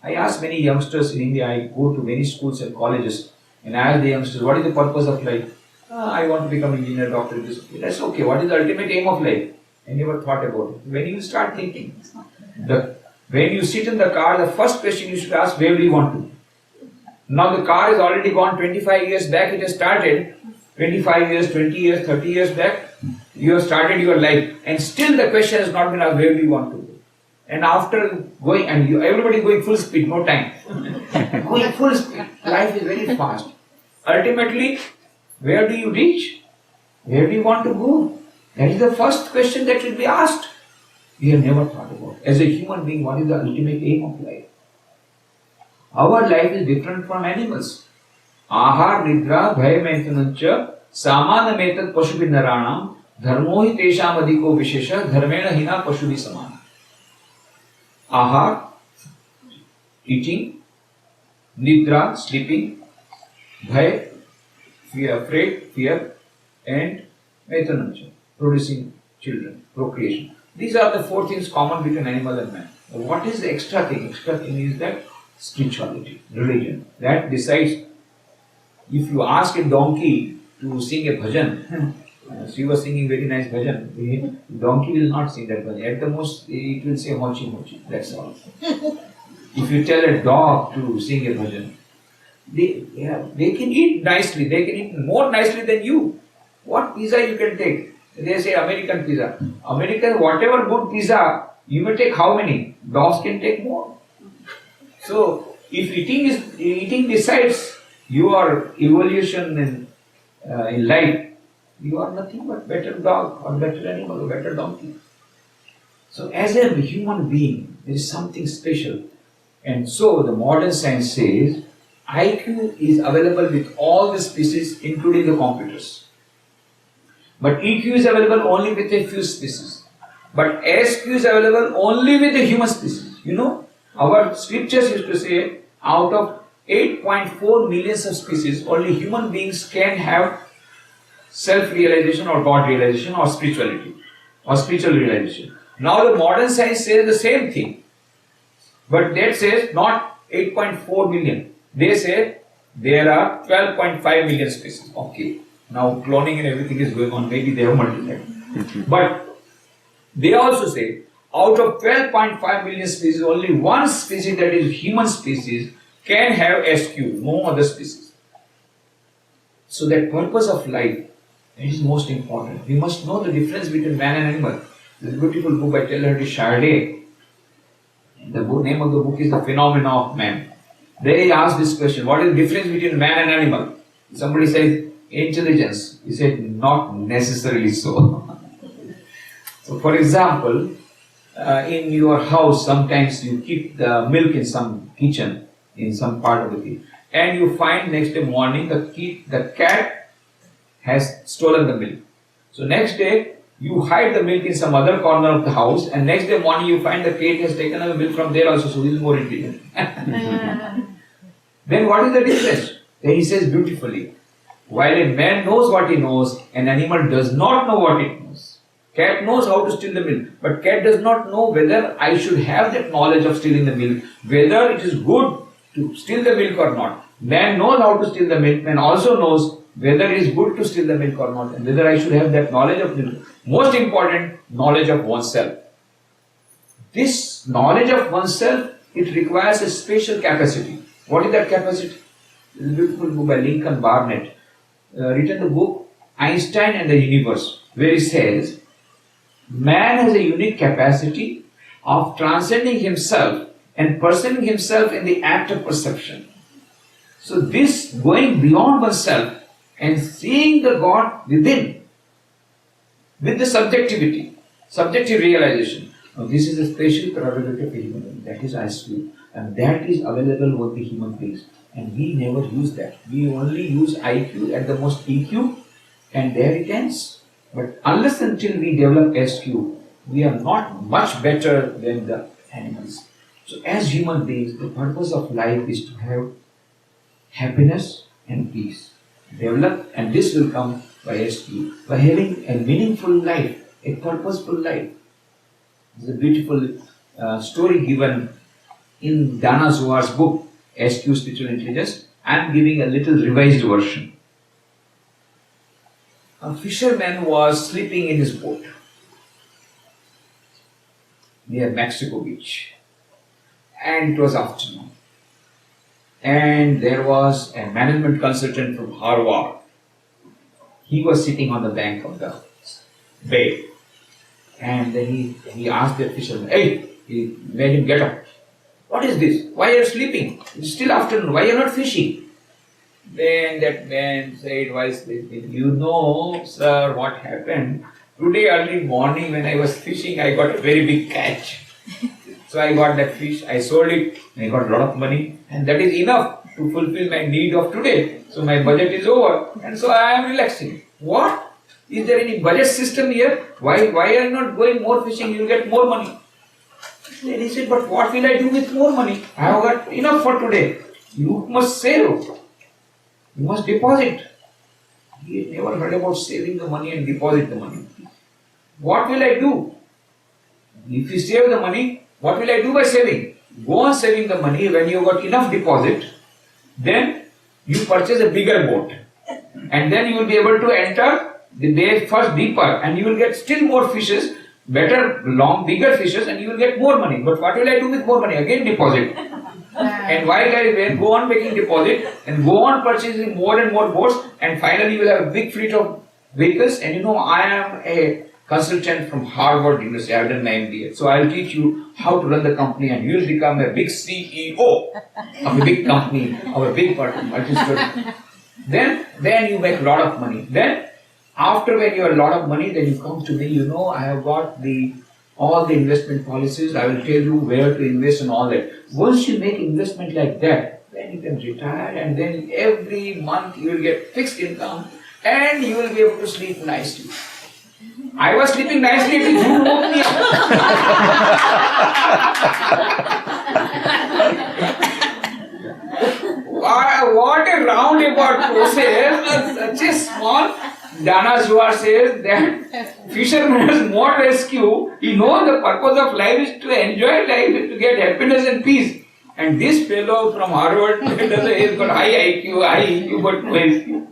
I ask many youngsters in India, I go to many schools and colleges, and I ask the youngsters, what is the purpose of life? I want to become engineer, doctor, this. That's okay. What is the ultimate aim of life? I never thought about it. When you start thinking, when you sit in the car, the first question you should ask, where do you want to? Now the car is already gone 25 years back, it has started 25 years, 20 years, 30 years back, you have started your life, and still the question has not been asked, where do you want to go? And after going, and everybody going full speed, no time. Going full speed, life is very fast. Ultimately, where do you reach? Where do you want to go? That is the first question that should be asked. We have never thought about it. As a human being, what is the ultimate aim of life? Our life is different from animals. Ahar, nidra, bhaya, maitanancha, samana metat pashubi naranam, dharmo hi tesham adhiko vishesha, dharmena hina pashubi samana. Ahar, eating, nidra, sleeping, bhaya, fear, and maitanancha, producing children, procreation. These are the 4 things common between animal and man. What is the extra thing? Extra thing is that spirituality, religion. That decides. If you ask a donkey to sing a bhajan, she was singing very nice bhajan, the donkey will not sing that bhajan. At the most, it will say mochi mochi, that's all. If you tell a dog to sing a bhajan, they can eat nicely, they can eat more nicely than you. What pizza you can take? They say American pizza. American, whatever good pizza, You may take how many? Dogs can take more. So, if eating decides your evolution in life, you are nothing but better dog or better animal or better donkey. So, as a human being, there is something special. And so, the modern science says IQ is available with all the species, including the computers. But EQ is available only with a few species. But SQ is available only with the human species. You know, our scriptures used to say out of 8.4 millions of species, only human beings can have self-realization or God realization or spirituality or spiritual realization. Now the modern science says the same thing. But that says not 8.4 million. They say there are 12.5 million species. Okay. Now cloning and everything is going on. Maybe they have multiplied. But they also say out of 12.5 million species, only one species, that is human species, can have SQ, no other species. So that purpose of life is most important. We must know the difference between man and animal. There's a beautiful book by Taylor Shardé. The name of the book is The Phenomena of Man. There he asked this question, what is the difference between man and animal? Somebody said, intelligence. He said, not necessarily so. So for example, in your house, sometimes you keep the milk in some kitchen, in some part of the kitchen, and you find next day morning the cat has stolen the milk. So next day, you hide the milk in some other corner of the house, and next day morning you find the cat has taken the milk from there also, so he is more intelligent. Then what is the difference? Then he says beautifully, while a man knows what he knows, an animal does not know what it knows. Cat knows how to steal the milk, but cat does not know whether I should have that knowledge of stealing the milk, whether it is good to steal the milk or not. Man knows how to steal the milk, man also knows whether it is good to steal the milk or not, and whether I should have that knowledge of milk. Most important, knowledge of oneself. This knowledge of oneself, it requires a special capacity. What is that capacity? This is a beautiful book by Lincoln Barnett, written the book Einstein and the Universe, where he says, man has a unique capacity of transcending himself and perceiving himself in the act of perception. So this going beyond oneself and seeing the God within, with the subjective realization. Now this is a special prerogative of a human being, that is IQ, and that is available with the human beings. And we never use that. We only use IQ at the most EQ, and there it ends. But unless until we develop SQ, we are not much better than the animals. So as human beings, the purpose of life is to have happiness and peace. Develop, and this will come by SQ, by having a meaningful life, a purposeful life. There's a beautiful story given in Dana Zohar's book, SQ Spiritual Intelligence. I am giving a little revised version. A fisherman was sleeping in his boat near Mexico Beach, and it was afternoon. And there was a management consultant from Harvard. He was sitting on the bank of the bay, and then he asked the fisherman, hey, he made him get up. What is this? Why are you sleeping? It's still afternoon. Why are you not fishing? Then that man said, why sleeping? You know, sir, what happened? Today early morning when I was fishing, I got a very big catch. So I got that fish, I sold it, I got a lot of money, and that is enough to fulfill my need of today. So my budget is over, and so I am relaxing. What? Is there any budget system here? Why are you not going more fishing? You will get more money. Then he said, but what will I do with more money? I have got enough for today. You must save. You must deposit. He had never heard about saving the money and deposit the money. What will I do? If you save the money, what will I do by saving? Go on saving the money. When you got enough deposit, then you purchase a bigger boat. And then you will be able to enter the bay first deeper, and you will get still more fishes, better, long, bigger fishes, and you will get more money. But what will I do with more money? Again deposit. And while I go on making deposit and go on purchasing more and more boats, and finally you will have a big fleet of vehicles. And you know, I am a consultant from Harvard University. I've done my MBA. So I'll teach you how to run the company and you'll become a big CEO of a big company, of a big multi-story. Then you make a lot of money. Then, after when you have a lot of money, then you come to me, I have got all the investment policies, I will tell you where to invest and all that. Once you make investment like that, then you can retire and then every month you will get fixed income and you will be able to sleep nicely. I was sleeping nicely till you woke me up. What a roundabout process. Such a small. Dana Juar says that fisherman has more rescue. He knows the purpose of life is to enjoy life, to get happiness and peace. And this fellow from Harvard has got high IQ, but no IQ.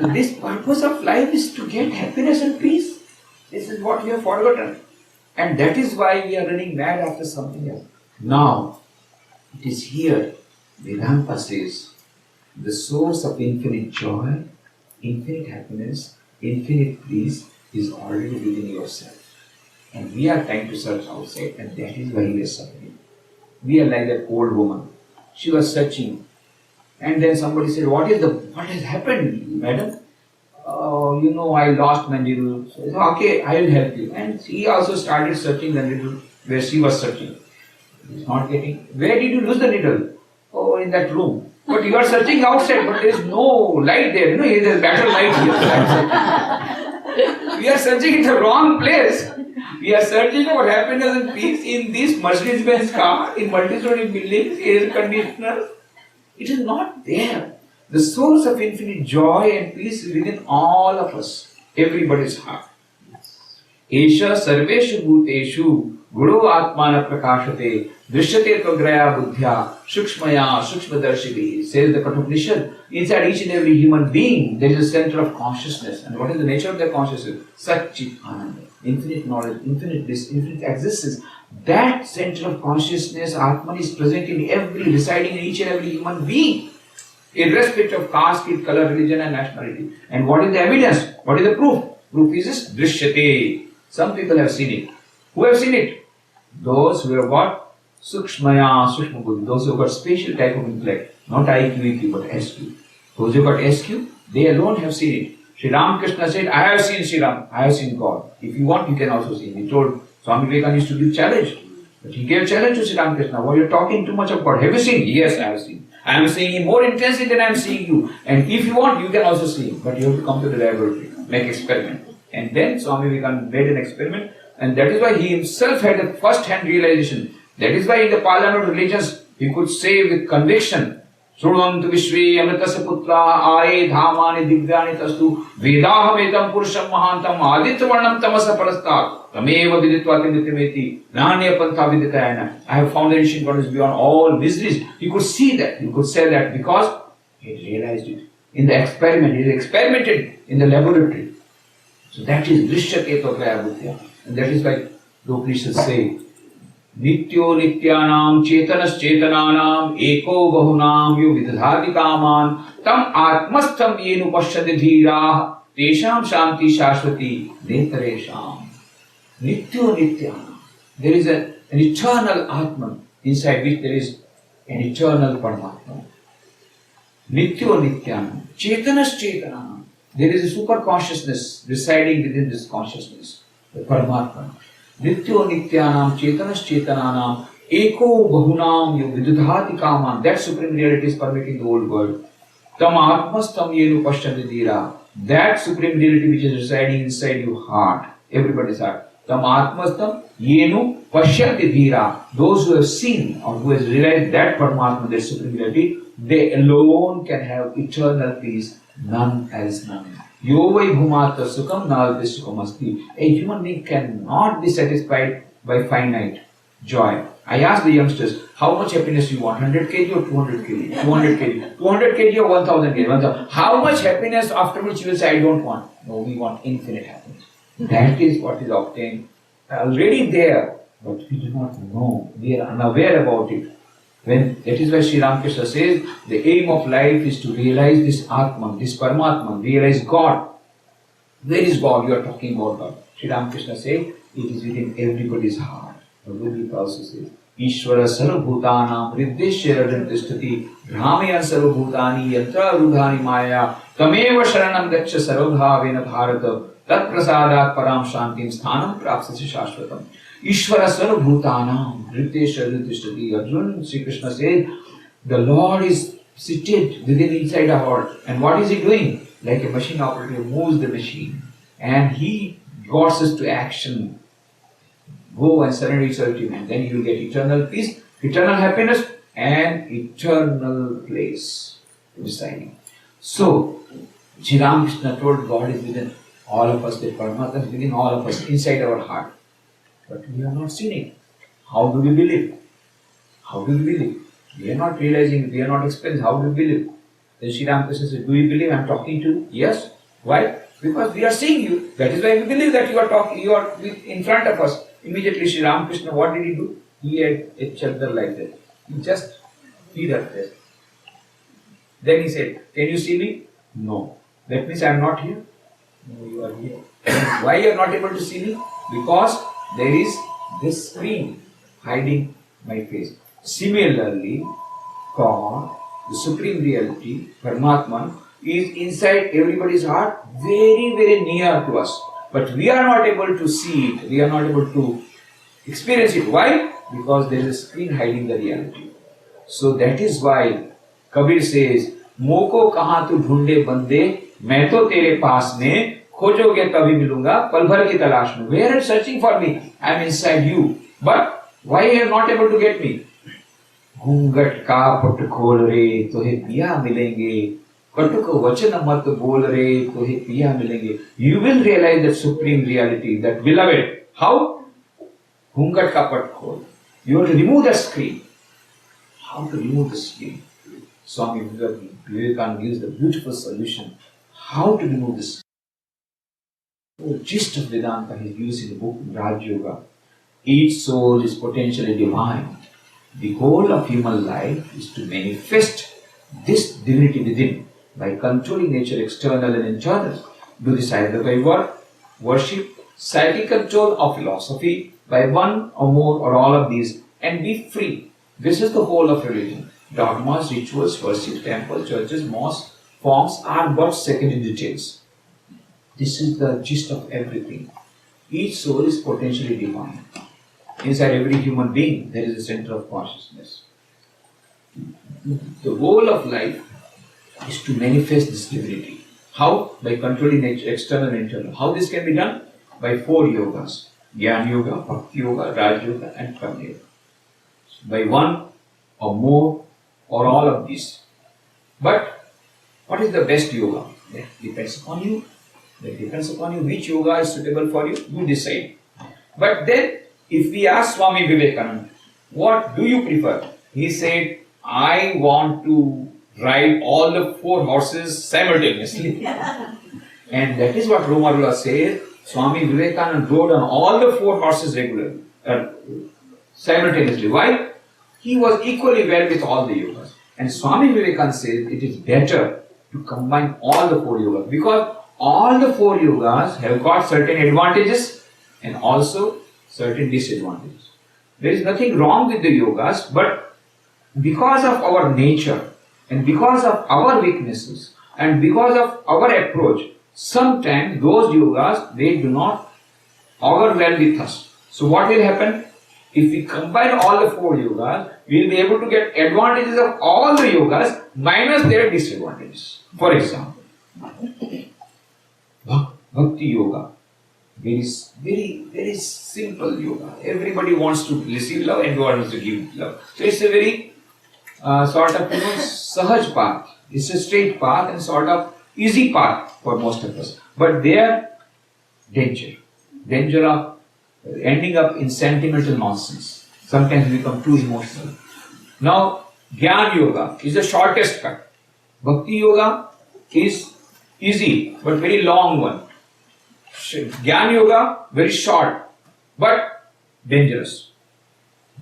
So this purpose of life is to get happiness and peace. This is what we have forgotten. And that is why we are running mad after something else. Now, it is here, Vedanta says, the source of infinite joy, infinite happiness, infinite peace is already within yourself. And we are trying to search outside, and that is why we are suffering. We are like that old woman. She was searching. And then somebody said, what has happened, madam? I lost my needle. So I said, okay, I will help you. And he also started searching the needle where she was searching. He's not getting. Where did you lose the needle? Oh, in that room. But you are searching outside, but there is no light there. There is better light here. We are searching in the wrong place. We are searching for happiness and peace in this Mercedes-Benz car, in multi-story buildings, air conditioner. It is not there. The source of infinite joy and peace is within all of us, everybody's heart. Esha sarveshu bhuteshu guru atmana prakashate drishyate tvagraya buddhya shukshmaya shukshmadarshini, says the Kathopanishad. Inside each and every human being, there is a center of consciousness. And what is the nature of that consciousness? Satchit Ananda, infinite knowledge, infinite bliss, infinite existence. That center of consciousness, Atman, is present in residing in each and every human being, irrespective of caste, creed, color, religion and nationality. And what is the evidence? What is the proof? Proof is this drishyate. Some people have seen it. Who have seen it? Those who have got Sukshmaya, Sukshma Buddhi, those who have got special type of intellect, not IQ, EQ, but SQ. Those who have got SQ, they alone have seen it. Sri Ramakrishna said, I have seen Sri Ram, I have seen God. If you want, you can also see him. He told Swami Vivekananda used to give challenge. But he gave challenge to Sri Ramakrishna. Well, you're talking too much of God. Have you seen? Yes, I have seen. I am seeing him more intensely than I am seeing you. And if you want, you can also see him. But you have to come to the laboratory, make experiment. And then Swami Vivekananda made an experiment. And that is why he himself had a first-hand realization. That is why in the parliament of religions, he could say with conviction, Srudantu Vishwe Amritasya Putra Aye Dhamani Divyani Tastu Vedahametam Purusham Mahantam Adityavarnam Tamasa Parastat Tameva Viditvatim Nityameti Nanya Pantha Viditayana. I have found the ancient God is beyond all miseries. He could see that, he could say that because he realized it. In the experiment, he experimented in the laboratory. So that is Drishyate Tvagraya Buddhya. And that is why the Upanishads say, Nityo Nityanam Chetanas Chetananam Eko Bahunam Yo Vidadhati Kaman Tam Atmastam Yenu Pashyati Dhira Tesham Shanti Shashvati Netaresham. Nityo Nityanam. There is an eternal Atman inside which there is an eternal Paramatma. Nityo Nityanam Chetanas Chetananam. There is a super consciousness residing within this consciousness, the Paramatma. Nityo Nityanam Chetanas Chetananam Eko Bahunam Yo Vidudhati Kaman. That supreme reality is permeating the whole world. Tam Atmastam Yenu Pashyati Dhira. That supreme reality which is residing inside your heart, everybody's heart. Tam Atmastam Yenu Pashyati Dhira. Those who have seen or who has realized that Paramatma, that supreme reality, they alone can have eternal peace. None else, none. Yovai bhumata sukham nalpe sukham asti. A human being cannot be satisfied by finite joy. I ask the youngsters, how much happiness you want? 100 kg or 200 kg? 200 kg. 200 kg or 1000 kg? 1000. How much happiness after which you will say, I don't want? No, we want infinite happiness. That is what is obtained. Already there, but we do not know. We are unaware about it. That is why Sri Ramakrishna says, the aim of life is to realize this Atman, this Paramatman, realize God. Where is God? You are talking about God. Sri Ramakrishna said, it is within everybody's heart. Bhagavad also says, Ishvara sarvabhutanam hriddeshya tishtati bhramaya sarvabhutani yatra rudhani maya tameva sharanam gaccha sarvabhavena bharata tat prasadat param shantim sthanam prapsasi shashvatam. Ishvara sarvabhutanam hriddeshya tishtati. Arjuna, Sri Krishna said, the Lord is seated within inside our heart. And what is He doing? Like a machine operator moves the machine. And He draws us to action. Go and surrender yourself to Him, and then you will get eternal peace, eternal happiness, and eternal place residing. So, Sri Ramakrishna told God is within all of us, that Paramatma is within all of us, inside our heart. But we are not seeing it. How do we believe? How do we believe? We are not realizing, we are not experiencing. How do we believe? Then Sri Ramakrishna said, do you believe I am talking to you? Yes. Why? Because we are seeing you. That is why we believe that you are talking, you are in front of us. Immediately Sri Ramakrishna, what did he do? He had a chadar like that. He just hid up there. Then he said, can you see me? No. That means I am not here? No, you are here. Why you are not able to see me? Because there is this screen hiding my face. Similarly, God, the Supreme Reality, Paramatman, is inside everybody's heart, very, very near to us. But we are not able to see it, we are not able to experience it. Why? Because there is a screen hiding the reality. So that is why Kabir says, Moko kahan tu dhunde bande, main to tere paas mein, khojoge tabhi milunga, pal bhar ki talash mein. Where are you searching for me? I am inside you. But why are you not able to get me? घूंघट का पट खोल रे तोहे पिया मिलेंगे, कटुक वचन मत बोल रे तोहे पिया मिलेंगे. You will realize that supreme reality, that beloved. How? घूंघट का पट खोल. You have to remove the screen. How to remove the screen? Swami Vivekananda gives the beautiful solution. How to remove this? The gist of Vedanta is used in the book Raj Yoga. Each soul is potentially divine. The goal of human life is to manifest this divinity within by controlling nature external and internal. Do this either by work, worship, psychic control or philosophy, by one or more or all of these, and be free. This is the whole of religion. Dogmas, rituals, worship, temples, churches, mosques, forms are but secondary details. This is the gist of everything. Each soul is potentially divine. Inside every human being, there is a center of consciousness. The goal of life is to manifest this divinity. How? By controlling nature, external and internal. How this can be done? By 4 yogas. Jnana Yoga, Bhakti Yoga, Raj Yoga and Karma Yoga. By one or more or all of these. But what is the best yoga? That depends upon you. That depends upon you. Which yoga is suitable for you? You decide. But then, if we ask Swami Vivekananda, what do you prefer? He said, I want to ride all the 4 horses simultaneously. And that is what Romarula says. Swami Vivekananda rode on all the 4 horses regularly, simultaneously. Why? He was equally well with all the yogas. And Swami Vivekananda says it is better to combine all the 4 yogas, because all the 4 yogas have got certain advantages and also certain disadvantages. There is nothing wrong with the yogas, but because of our nature and because of our weaknesses and because of our approach, sometimes those yogas, they do not augur well with us. So what will happen? If we combine all the 4 yogas, we will be able to get advantages of all the yogas minus their disadvantages. For example, Bhakti Yoga. Very simple yoga. Everybody wants to receive love and wants to give love. So it's a very sort of sahaj path. It's a straight path and sort of easy path for most of us. But there, danger of ending up in sentimental nonsense. Sometimes we become too emotional. Now, Jnana Yoga is the shortest cut. Bhakti Yoga is easy but very long one. Jnana Yoga, very short, but dangerous.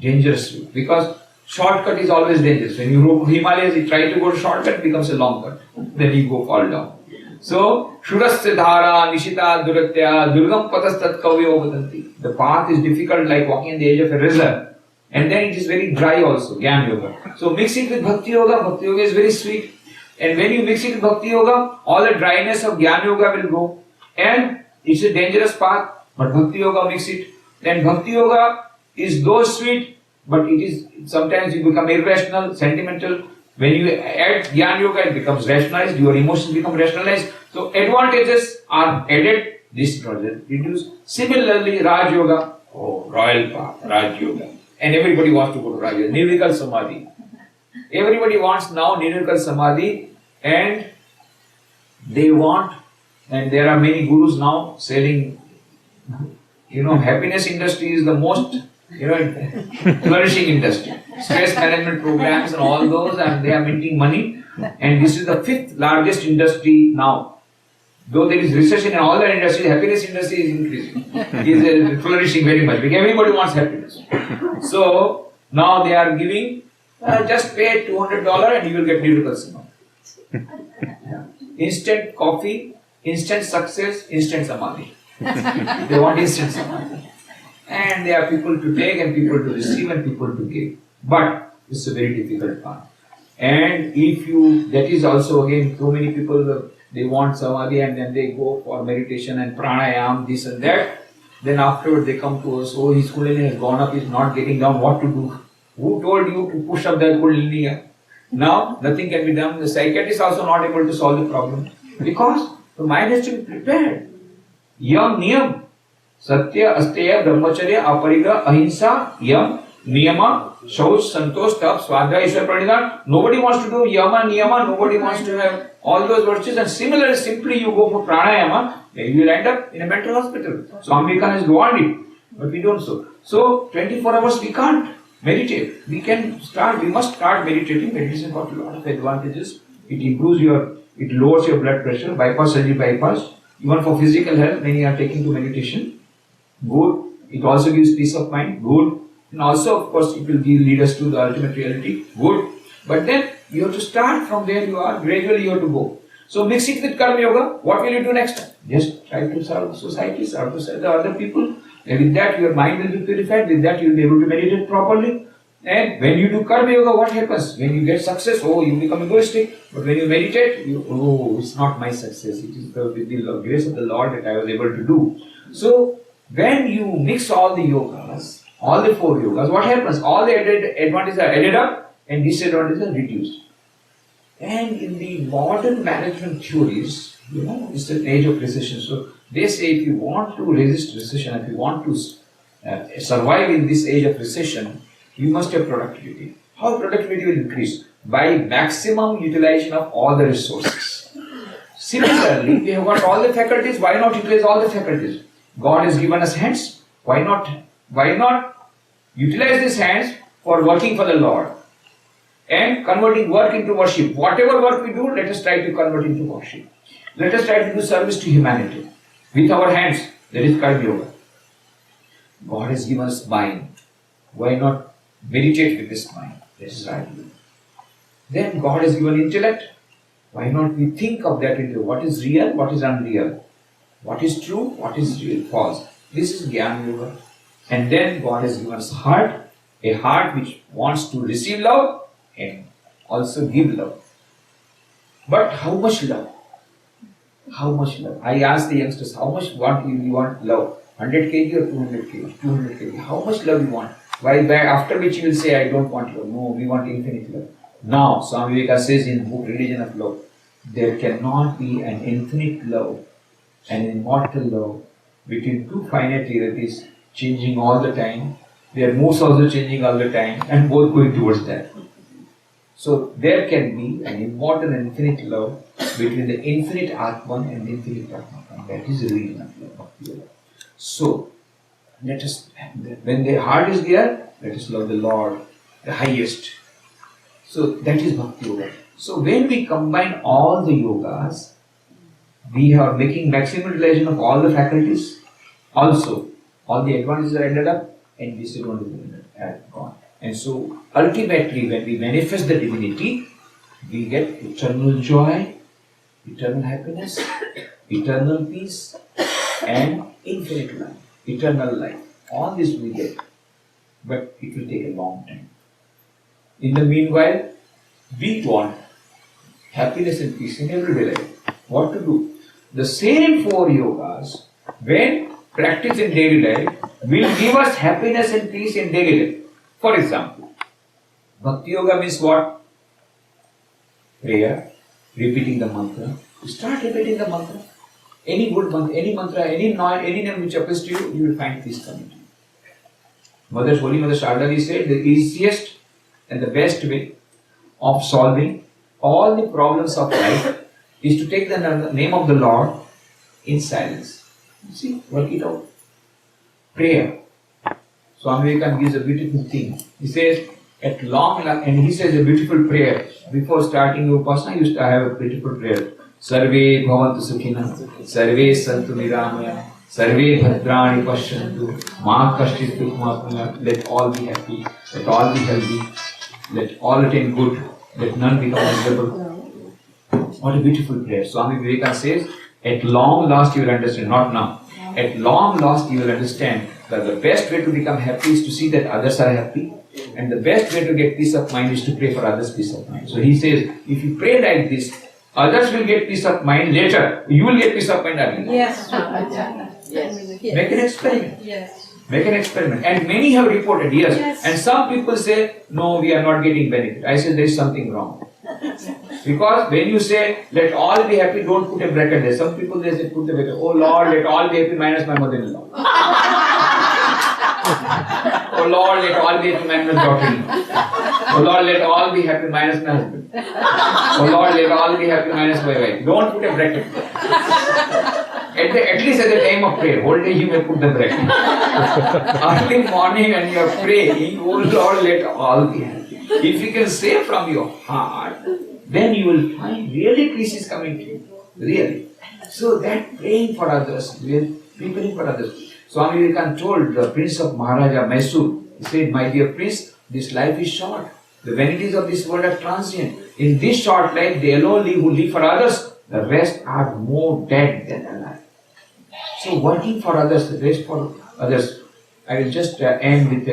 Dangerous because shortcut is always dangerous. When you go to Himalayas, you try to go to shortcut, it becomes a long cut. Then you fall down. So, Shurasya Dhara, Nishita, Duratya, Durgam Patastat Kavyo Vadanti. The path is difficult like walking in the edge of a river. And then it is very dry also, Gyan Yoga. So mix it with Bhakti Yoga is very sweet. And when you mix it with Bhakti Yoga, all the dryness of Gyan Yoga will go. And it's a dangerous path, but Bhakti Yoga mix it. Then Bhakti Yoga is though sweet, but it is sometimes you become irrational, sentimental. When you add Gyan Yoga, it becomes rationalized, your emotions become rationalized. So advantages are added, disadvantages reduced. Similarly, Raj Yoga, royal path, Raj Yoga. And everybody wants to go to Raj Yoga. Nirvikal Samadhi. Everybody wants now Nirvikal Samadhi, and they want, and there are many gurus now selling, happiness industry is the most, flourishing industry. Stress management programs and all those, and they are making money. And this is the 5th largest industry now. Though there is recession in all the industries, happiness industry is increasing, is flourishing very much because everybody wants happiness. So now they are giving, just pay $200 and you will get Nirvikal Samadhi. Instant coffee, instant success, instant Samadhi. They want instant Samadhi. And there are people to take and people to receive and people to give. But it's a very difficult path. And that is also again, so many people, they want Samadhi and then they go for meditation and pranayam, this and that. Then afterwards they come to us, his Kundalini has gone up, he's not getting down, what to do? Who told you to push up that Kundalini? Now, nothing can be done. The psychiatrist is also not able to solve the problem. Because the mind has to be prepared. Yam Niyam. Satya, Asteya, Brahmacharya, Aparigraha, Ahimsa, Yam, Niyama, Shauch, Santosh, Tap, Swadhyaya, Ishwar Pranidhan. Nobody wants to do Yama, Niyama, nobody wants to have all those virtues. And similarly, simply you go for Pranayama, you will end up in a mental hospital. Swami Vivekananda has warned it, but we don't so. So, 24 hours we can't meditate. We must start meditating. Meditation got a lot of advantages. It improves it lowers your blood pressure, surgery bypass. Even for physical health, many are taking to meditation. Good. It also gives peace of mind. Good. And also, of course, it will lead us to the ultimate reality. Good. But then, you have to start from where you are. Gradually, you have to go. So, mix it with Karma Yoga. What will you do next time? Just try to serve the society, serve the other people. And with that, your mind will be purified. With that, you will be able to meditate properly. And when you do Karma Yoga, what happens? When you get success, you become egoistic. But when you meditate, it's not my success. It is with the grace of the Lord that I was able to do. So, when you mix all the yogas, all the 4 yogas, what happens? All the advantages are added up and disadvantages are reduced. And in the modern management theories, it's an age of recession. So they say if you want to resist recession, if you want to survive in this age of recession, you must have productivity. How productivity will increase? By maximum utilization of all the resources. Similarly, we have got all the faculties, why not utilize all the faculties? God has given us hands, why not utilize these hands for working for the Lord and converting work into worship. Whatever work we do, let us try to convert into worship. Let us try to do service to humanity with our hands. That is Karma Yoga. God has given us mind. Why not meditate with this mind? That is right. Then God has given intellect. Why not we think of that into what is real, what is unreal, what is true, what is real, false. This is Gyan Yoga. And then God has given us heart, a heart which wants to receive love and also give love. But how much love? How much love? I ask the youngsters, how much you want love? 100 kg or 200 kg? 200 kg. How much love you want? After which you will say, I don't want love. No, we want infinite love. Now, Swami Vivekananda says in the book Religion of Love, there cannot be an infinite love, an immortal love between two finite realities changing all the time. Their moods also changing all the time and both going towards that. So there can be an immortal and infinite love between the infinite Atman and the infinite Atman. And that is the religion of love. So, let us, when the heart is there, let us love the Lord, the highest. So that is Bhakti Yoga. So when we combine all the yogas, we are making maximum utilization of all the faculties. Also, all the advantages are ended up and disadvantages are gone. And so ultimately when we manifest the divinity, we get eternal joy, eternal happiness, eternal peace, and infinite life, eternal life. All this we get, but it will take a long time. In the meanwhile, we want happiness and peace in everyday life. What to do? The same four yogas, when practiced in daily life, will give us happiness and peace in daily life. For example, Bhakti Yoga means what? Prayer, repeating the mantra. Start repeating the mantra. Any good mantra, any name which appeals to you, you will find peace coming to you. Holy Mother Sharda said, the easiest and the best way of solving all the problems of life is to take the name of the Lord in silence. See, work it out. Prayer. Swami Vivekananda gives a beautiful thing. He says, at long last, and he says a beautiful prayer. Before starting Upasana, I used to have a beautiful prayer. Sarve bhavantu sukhina, sarve santu niramaya, sarve bhadrani pashyantu, ma kashchit dukkha. Let all be happy, let all be healthy, let all attain good, let none become miserable. What a beautiful prayer. Swami Vivekananda says, at long last you will understand, not now. At long last you will understand that the best way to become happy is to see that others are happy, and the best way to get peace of mind is to pray for others' peace of mind. So he says, if you pray like this, others will get peace of mind later. You will get peace of mind early. Yes, yes. Make an experiment. Yes. Make an experiment. And many have reported, yes. Yes. And some people say, no, we are not getting benefit. I say there is something wrong. Because when you say, let all be happy, don't put a bracket there. Some people they say, put the bracket, oh Lord, let all be happy minus my mother-in-law. Oh Lord, let all be happy minus my daughter-in-law. Oh Lord, let all be happy minus my husband. Oh Lord, let all be happy minus my wife. Don't put a bracket there. At least at the time of prayer, whole day you may put the bracket. Early morning when you are praying, oh Lord, let all be happy. If you can say from your heart, then you will find really peace is coming to you. Really. So that praying for others, preparing for others. Swami Vivekananda told the Prince of Maharaja Mysore, he said, my dear Prince, this life is short. The vanities of this world are transient. In this short life, they alone who live for others. The rest are more dead than alive. So working for others, the rest for others. I will just end with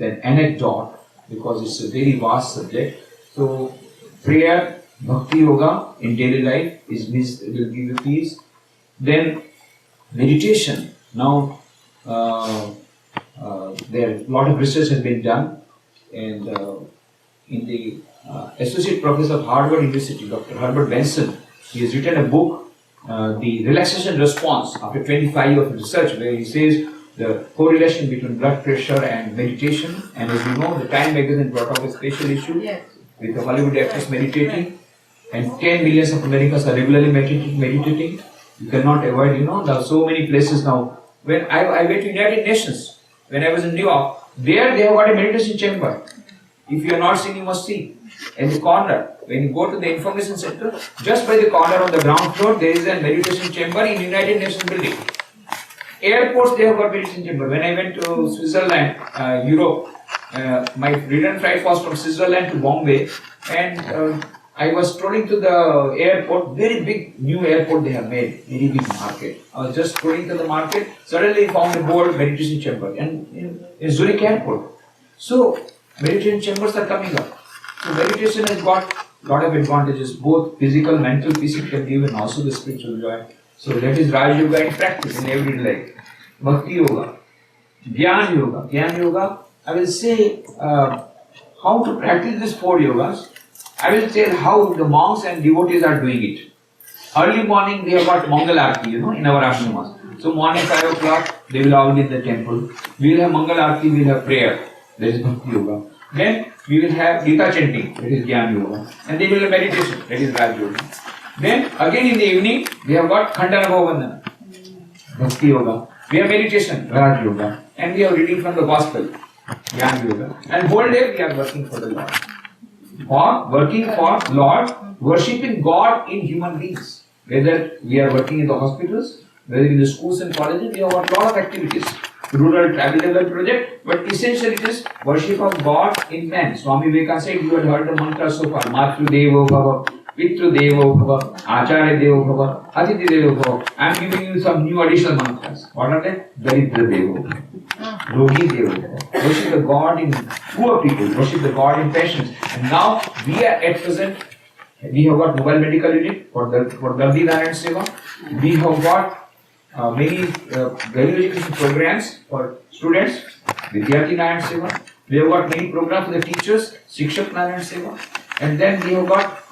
an anecdote because it's a very vast subject. So prayer, bhakti yoga in daily life will give you peace. Then meditation. Now there a lot of research has been done, and in the Associate Professor of Harvard University, Dr. Herbert Benson, he has written a book, The Relaxation Response, after 25 years of research, where he says the correlation between blood pressure and meditation. And as you know, the Time magazine brought up a special issue with the Hollywood actors meditating, and 10 millions of Americans are regularly meditating. You cannot avoid, there are so many places now. When I went to United Nations, when I was in New York, there they have got a meditation chamber. If you are not seen, you must see. In the corner, when you go to the information center, just by the corner on the ground floor, there is a meditation chamber in United Nations building. Airports, they have got meditation chamber. When I went to Switzerland, Europe, my return flight was from Switzerland to Bombay, and I was strolling to the airport, very big new airport they have made, very big market. I was just strolling to the market, suddenly found a board, meditation chamber, and in Zurich airport. So, meditation chambers are coming up. So, meditation has got a lot of advantages, both physical, mental peace it can give, and also the spiritual joy. So, that is Raj Yoga in practice in everyday life. Bhakti Yoga, Gyan Yoga. Gyan Yoga, I will say how to practice these four yogas. I will tell how the monks and devotees are doing it. Early morning they have got Mangal Aarti, in our ashramas. So morning 5 o'clock, they will all be in the temple. We will have Mangal Aarti, we will have prayer. That is Bhakti Yoga. Then we will have Gita chanting, that is Gyan Yoga. And then we will have meditation, that is Raj Yoga. Then again in the evening, we have got Khandana Bhavandana, Bhakti Yoga. We have meditation, Raj Yoga. And we are reading from the Gospel, Gyan Yoga. And whole day we are working for the Lord. Or working for Lord, worshipping God in human beings. Whether we are working in the hospitals, whether in the schools and colleges, we have got a lot of activities. Rural travel development project, but essentially it is worship of God in man. Swami Vivekananda said, you had heard the mantra so far, Matru Devo Bhava, Pitru Devo Bhava, Acharya Devo Bhava, Atiti Devo Bhava. I am giving you some new additional mantras. What are they? Daridra Devo Bhava, Rogi Devo Bhava. Worship the God in poor people, worship the God in patients. And now we are at present, we have got mobile medical unit for Dardi Narayan Seva. We have got many value education programs for students, Vidyarthi Narayan Seva. We have got many programs for the teachers, Shikshak Narayan Seva. And then we have got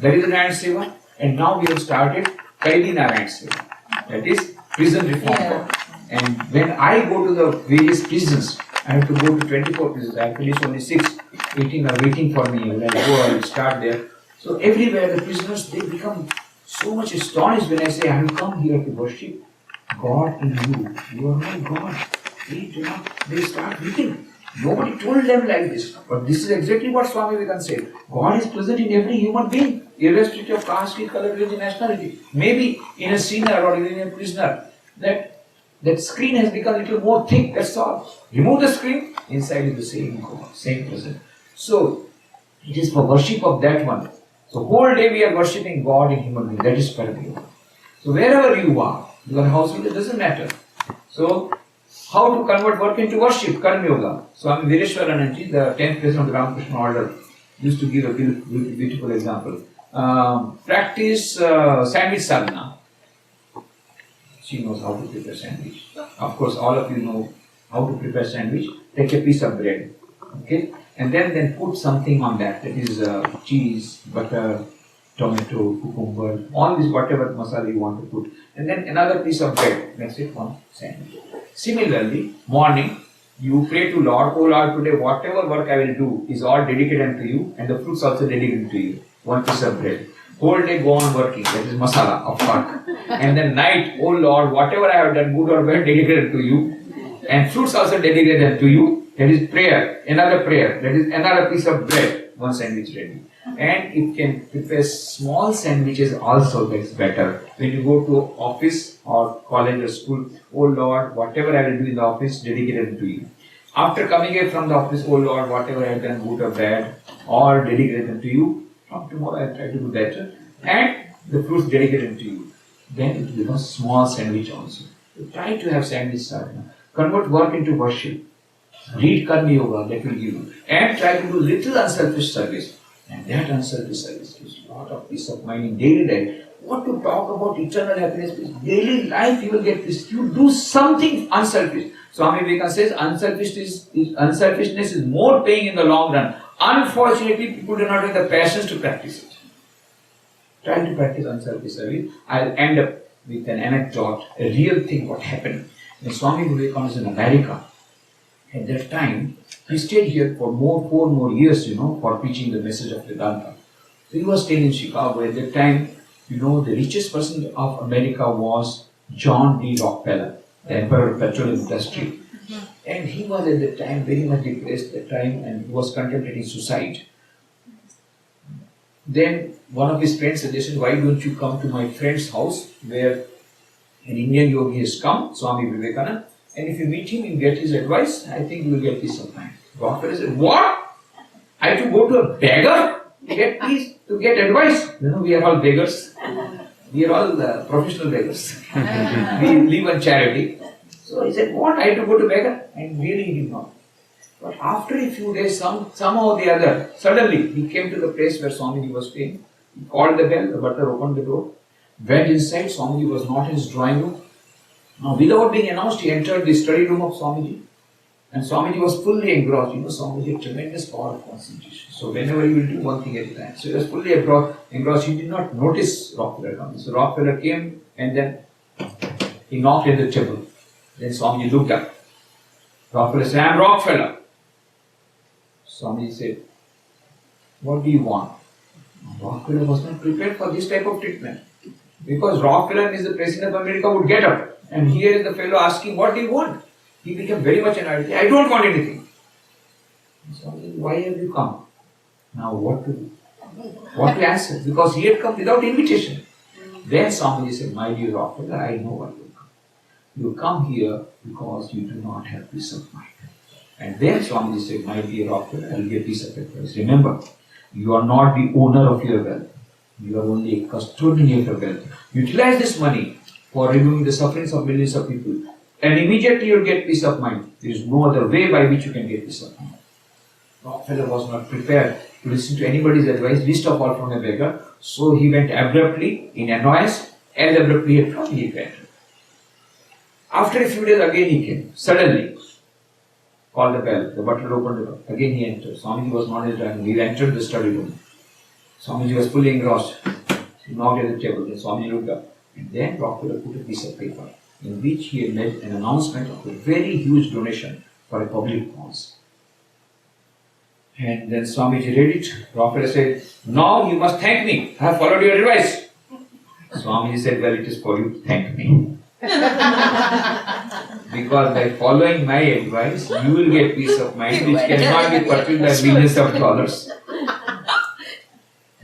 Daridra Narayan Seva. And now we have started Kaidi Narayan Seva. That is prison reform. And when I go to the various prisons, I have to go to 24 prisons. I finished only 6, 18 are waiting for me. When I go, I will start there. So everywhere the prisoners, they become so much astonished when I say, I have come here to worship God in you. You are my God. They start weeping. Nobody told them like this. But this is exactly what Swami Vivekananda said. God is present in every human being, irrespective of caste, creed, color, religion, nationality. Maybe in a sinner or even in a prisoner, that screen has become a little more thick, that's all. Remove the screen, inside is the same God, same present. So, it is for worship of that one. So, whole day we are worshipping God in human being, that is Karma. So, wherever you are household, it doesn't matter. So, how to convert work into worship? Karma Yoga. Swami Vireshwarananji, the 10th president of the Ramakrishna order, used to give a beautiful example. Practice sandwich sadhana. She knows how to prepare sandwich. Of course, all of you know how to prepare sandwich. Take a piece of bread, okay, and then put something on that. That is cheese, butter, tomato, cucumber, all this whatever masala you want to put, and then another piece of bread. That's it, one sandwich. Similarly, morning you pray to Lord, oh Lord, today whatever work I will do is all dedicated unto you, and the fruits also dedicated to you. One piece of bread. Whole day go on working, that is masala of work. And then night, oh Lord, whatever I have done, good or bad, dedicated to you. And fruits also dedicated to you. That is prayer, another prayer. That is another piece of bread, one sandwich ready. And it can prepare small sandwiches also, that's better. When you go to office or college or school, oh Lord, whatever I will do in the office, dedicated to you. After coming away from the office, oh Lord, whatever I have done, good or bad, all dedicated to you. From tomorrow I try to do better. And the fruits dedicated to you. Then it becomes small sandwich also. So try to have sandwich sadhana. Convert work into worship. Read Karma Yoga, that will give you. And try to do little unselfish service. And that unselfish service gives a lot of peace of mind in daily life. What to talk about eternal happiness? Daily life you will get this. You do something unselfish. Swami Vivekananda says unselfishness is more paying in the long run. Unfortunately, people do not have the passions to practice it. Try to practice unselfish service. I'll end up with an anecdote, a real thing what happened. When Swami Vivekananda was in America, at that time, he stayed here for 4 more years, for preaching the message of Vedanta. So he was staying in Chicago. At that time, the richest person of America was John D. Rockefeller, the emperor of petroleum industry. And he was at that time very much depressed at that time and he was contemplating suicide. Then one of his friends suggested, why don't you come to my friend's house where an Indian yogi has come, Swami Vivekananda, and if you meet him and get his advice, I think you will get peace of mind. Rockefeller said, what? I have to go to a beggar to get peace, to get advice? We are all beggars. We are all professional beggars. We live on charity. So he said, what? I have to go to beggar? And really he did not. But after a few days, somehow or the other, suddenly he came to the place where Swamiji was staying. He called the bell, the butler opened the door, went inside. Swamiji was not in his drawing room. Now, without being announced, he entered the study room of Swamiji. And Swamiji was fully engrossed. Swamiji had tremendous power of concentration. So whenever he will do one thing at a time. So he was fully engrossed. He did not notice Rockefeller coming. So Rockefeller came and then he knocked at the table. Then Swamiji looked up. Rockefeller said, I am Rockefeller. Swamiji said, what do you want? Rockefeller was not prepared for this type of treatment. Because Rockefeller is the President of America would get up. And here is the fellow asking, what do you want? He became very much annoyed. I don't want anything. Swamiji said, why have you come? Now what to do? What to answer? Because he had come without invitation. Then Swamiji said, my dear Rockefeller, I know what you come. You come here because you do not have peace of mind. And then Swamiji said, my dear Rockefeller, I will give peace of advice. Remember, you are not the owner of your wealth. You are only a custodian of your wealth. Utilize this money for removing the sufferings of millions of people. And immediately you'll get peace of mind. There is no other way by which you can get peace of mind. Rockefeller was not prepared to listen to anybody's advice, least of all from a beggar. So he went abruptly, in annoyance, as abruptly as from he went. After a few days again he came, suddenly. Called the bell, the butler opened the door. Again he entered. Swamiji was not his time. He entered the study room. Swamiji was fully engrossed. He knocked at the table. Then Swamiji looked up. And then Rockefeller put a piece of paper in which he had made an announcement of a very huge donation for a public cause. And then Swamiji read it. Rockefeller said, "Now you must thank me. I have followed your advice." Swamiji said, "Well, it is for you to thank me. Because by following my advice, you will get peace of mind which cannot be purchased by millions of dollars.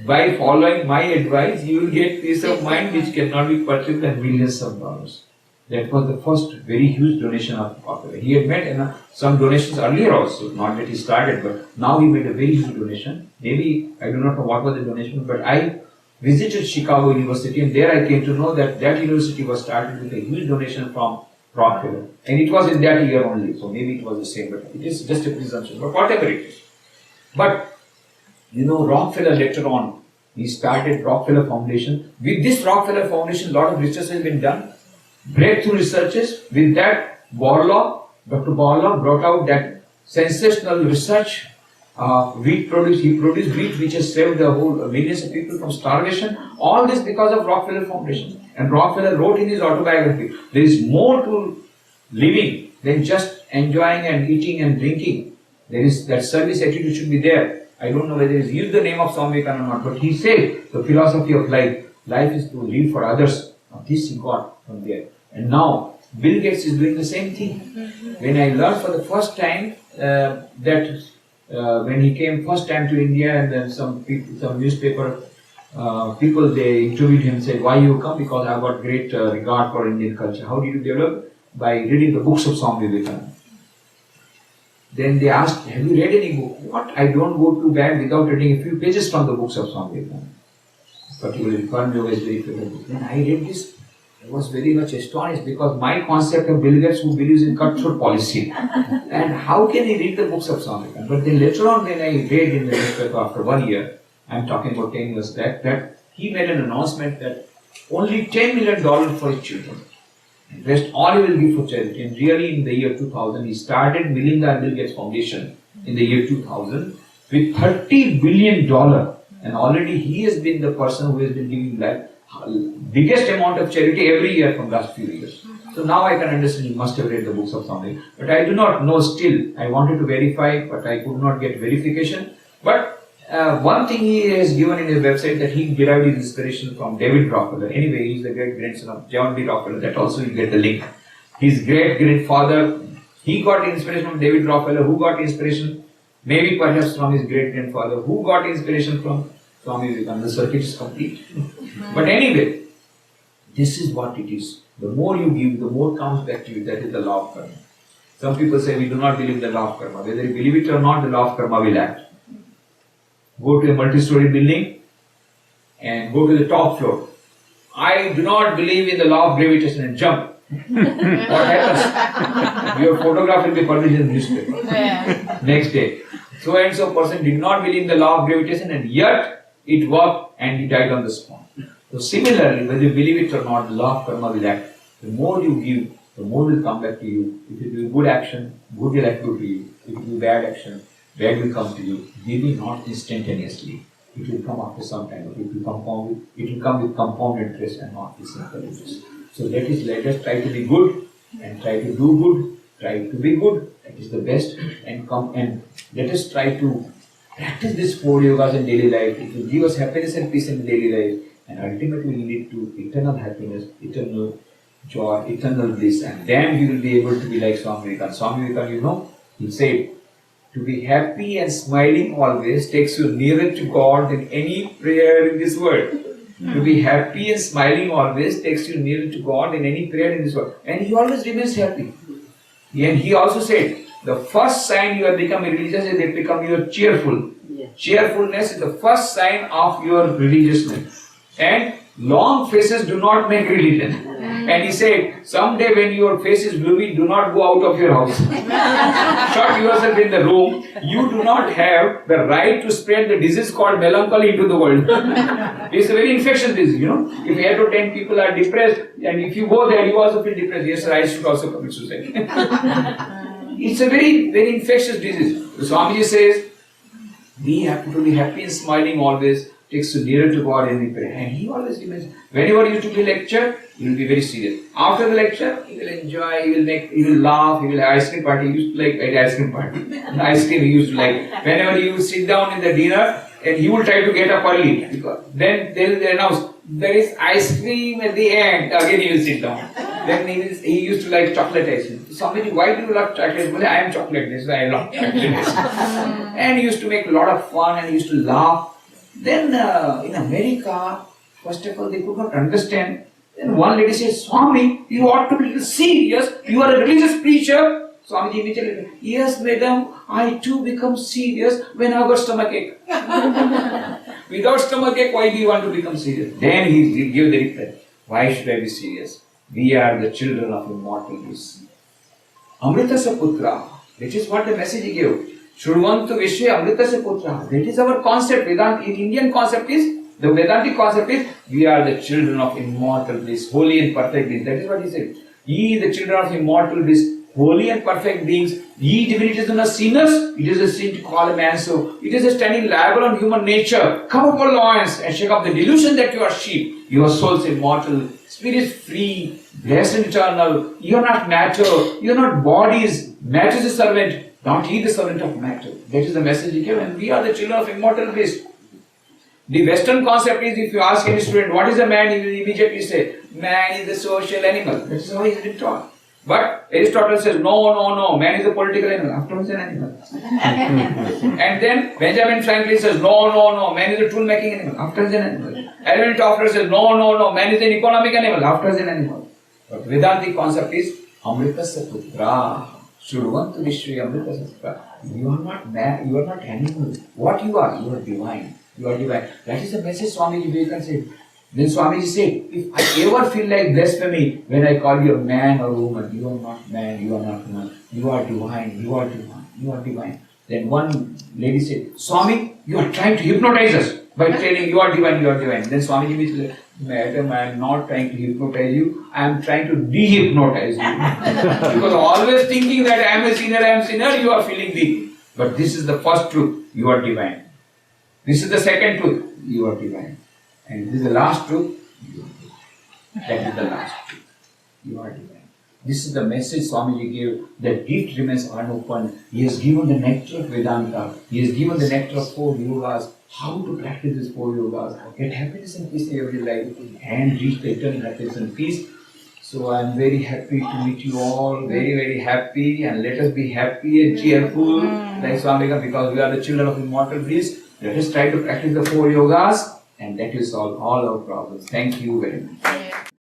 By following my advice, you will get peace of mind which cannot be purchased by millions of dollars." That was the first very huge donation of Rockefeller. He had made some donations earlier also, not that he started, but now he made a very huge donation. Maybe, I do not know what was the donation, but I visited Chicago University and there I came to know that that university was started with a huge donation from Rockefeller. And it was in that year only, so maybe it was the same, but it is just a presumption, but whatever it is. But, Rockefeller later on, he started Rockefeller Foundation. With this Rockefeller Foundation, a lot of research has been done. Breakthrough researches. With that, Dr. Borlaug brought out that sensational research. He produced wheat which has saved the whole millions of people from starvation. All this because of Rockefeller Foundation. And Rockefeller wrote in his autobiography, there is more to living than just enjoying and eating and drinking. There is that service attitude should be there. I don't know whether he's used the name of Swami Vivekananda or not, but he said the philosophy of life is to live for others. Now, this he got from there. And now Bill Gates is doing the same thing. When I learned for the first time that when he came first time to India, and then some newspaper people, they interviewed him and said, "Why you come?" "Because I got great regard for Indian culture." "How did you develop?" "By reading the books of Swami Vivekananda." Then they asked, "Have you read any book?" "What? I don't go to bed without reading a few pages from the books of Swami Vivekananda. Particularly Karma Yoga is very favorite book." Then I read this. I was very much astonished because my concept of Bill Gates, who believes in cutthroat policy, and how can he read the books of Swami Vivekananda? But then later on, when I read in the newspaper after 1 year, I'm talking about 10 years back, that he made an announcement that only $10 million for his children. And rest all he will give for charity. And really in the year 2000, he started Melinda and Bill Gates Foundation in the year 2000 with $30 billion. And already he has been the person who has been giving biggest amount of charity every year from last few years. So now I can understand he must have read the books of Swami. But I do not know still. I wanted to verify, but I could not get verification. But one thing he has given in his website, that he derived his inspiration from David Rockefeller. Anyway, he is the great grandson of John D. Rockefeller. That also you get the link. His great grandfather, he got inspiration from David Rockefeller. Who got inspiration? Maybe perhaps from his great grandfather. Who got inspiration from Swami Vivekananda? The circuit is complete. But anyway, this is what it is. The more you give, the more comes back to you. That is the law of karma. Some people say we do not believe in the law of karma. Whether you believe it or not, the law of karma will act. Go to a multi-story building and go to the top floor. "I do not believe in the law of gravitation," and jump. What happens? Your photograph will be published in the newspaper. Next day, so and so person did not believe in the law of gravitation, and yet it worked and he died on the spot. So similarly, whether you believe it or not, the law of karma will act. The more you give, the more will come back to you. If you do good action, good will accrue to you. If you do bad action, bad will come to you. Maybe not instantaneously. It will come after some time. It will come with compound interest and not with simple interest. So let us try to be good and try to do good. Try to be good. That is the best. And let us try to practice these 4 yogas in daily life. It will give us happiness and peace in daily life. And ultimately will lead to eternal happiness, eternal joy, eternal bliss. And then we will be able to be like Swami Vivekananda. Swami Vivekananda, he said, to be happy and smiling always takes you nearer to God than any prayer in this world. To be happy and smiling always takes you nearer to God than any prayer in this world. And he always remains happy. And he also said, the first sign you have become religious is that become you are cheerful. Cheerfulness is the first sign of your religiousness. And long faces do not make religion. And he said, someday when your face is gloomy, do not go out of your house. Shut yourself in the room. You do not have the right to spread the disease called melancholy into the world. It's a very infectious disease, you know. If 8 or 10 people are depressed, and if you go there, you also feel depressed. Yes, sir, I should also commit suicide. It's a very, very infectious disease. So Swamiji says, be happy to be happy and smiling always takes you nearer to God in prayer. And he always remains. Whenever he used to give lecture, he will be very serious. After the lecture, he will enjoy, he will laugh, he will have ice cream party. He used to like ice cream party. Ice cream he used to like. Whenever he would sit down in the dinner, and he would try to get up early. Because then they will announce, there is ice cream at the end. Again he will sit down. Then he used to like chocolate ice cream. Swamiji, why do you love chocolate? Well, I am chocolate, this is why I love chocolate. And he used to make a lot of fun and he used to laugh. Then in America, first of all, they could not understand. Then one lady says, Swami, you ought to be little serious. You are a religious preacher. Swamiji immediately, yes, madam, I too become serious when I got stomachache. Without stomachache, why do you want to become serious? Then he gave the reply, why should I be serious? We are the children of immortal bliss. Amritasya putra. That is what the message he gave. Shruvantu Vishwe Amritasya Putra. That is our concept. Vedanta, in Indian concept is, the Vedantic concept is, we are the children of immortal bliss, holy and perfect beings. That is what he said. Ye the children of immortal bliss, holy and perfect beings. Ye divinities do not sinners. It is a sin to call a man so. It is a standing liable on human nature. Come up, O lions, and shake off the delusion that you are sheep. Your soul's immortal, spirit free, blessed and eternal. You are not matter. You are not bodies. Matter is a servant. Not he the servant of matter. That is the message he gave, and we are the children of immortal bliss. The Western concept is, if you ask any student, what is a man, he will immediately say, man is a social animal. That is how he has been taught. But Aristotle says, no, man is a political animal. After all, he is an animal. And then Benjamin Franklin says, no, man is a tool-making animal. After all, he is an animal. Alvin Toffler says, no, man is an economic animal. After all, he is an animal. But Vedantic concept is, Amritasya Putra. Shruvantu Vishwe Amritasya Putra. You are not man, you are not animal. What you are divine. You are divine. That is the message Swamiji Vivekananda said. Then Swamiji said, if I ever feel like blasphemy when I call you a man or a woman, you are not man, you are not woman. You are divine, you are divine, you are divine. Then one lady said, Swami, you are trying to hypnotize us by telling you are divine, you are divine. Then Swamiji said, Madam, I am not trying to hypnotize you, I am trying to de-hypnotize you. Because always thinking that I am a sinner, you are feeling weak. But this is the first truth, you are divine. This is the second truth, you are divine. And this is the last truth, you are divine. That is the last truth, you are divine. This is the message Swamiji gave, that gift remains unopened. He has given the nectar of Vedanta. He has given the nectar of 4 yogas. How to practice these 4 yogas. Get happiness and peace in every life and reach the eternal happiness and peace. So I am very happy to meet you all. Very, very happy. And let us be happy and cheerful like Swami Vivekananda, because we are the children of immortal bliss. Let us try to practice the 4 yogas, and that will solve all our problems. Thank you very much.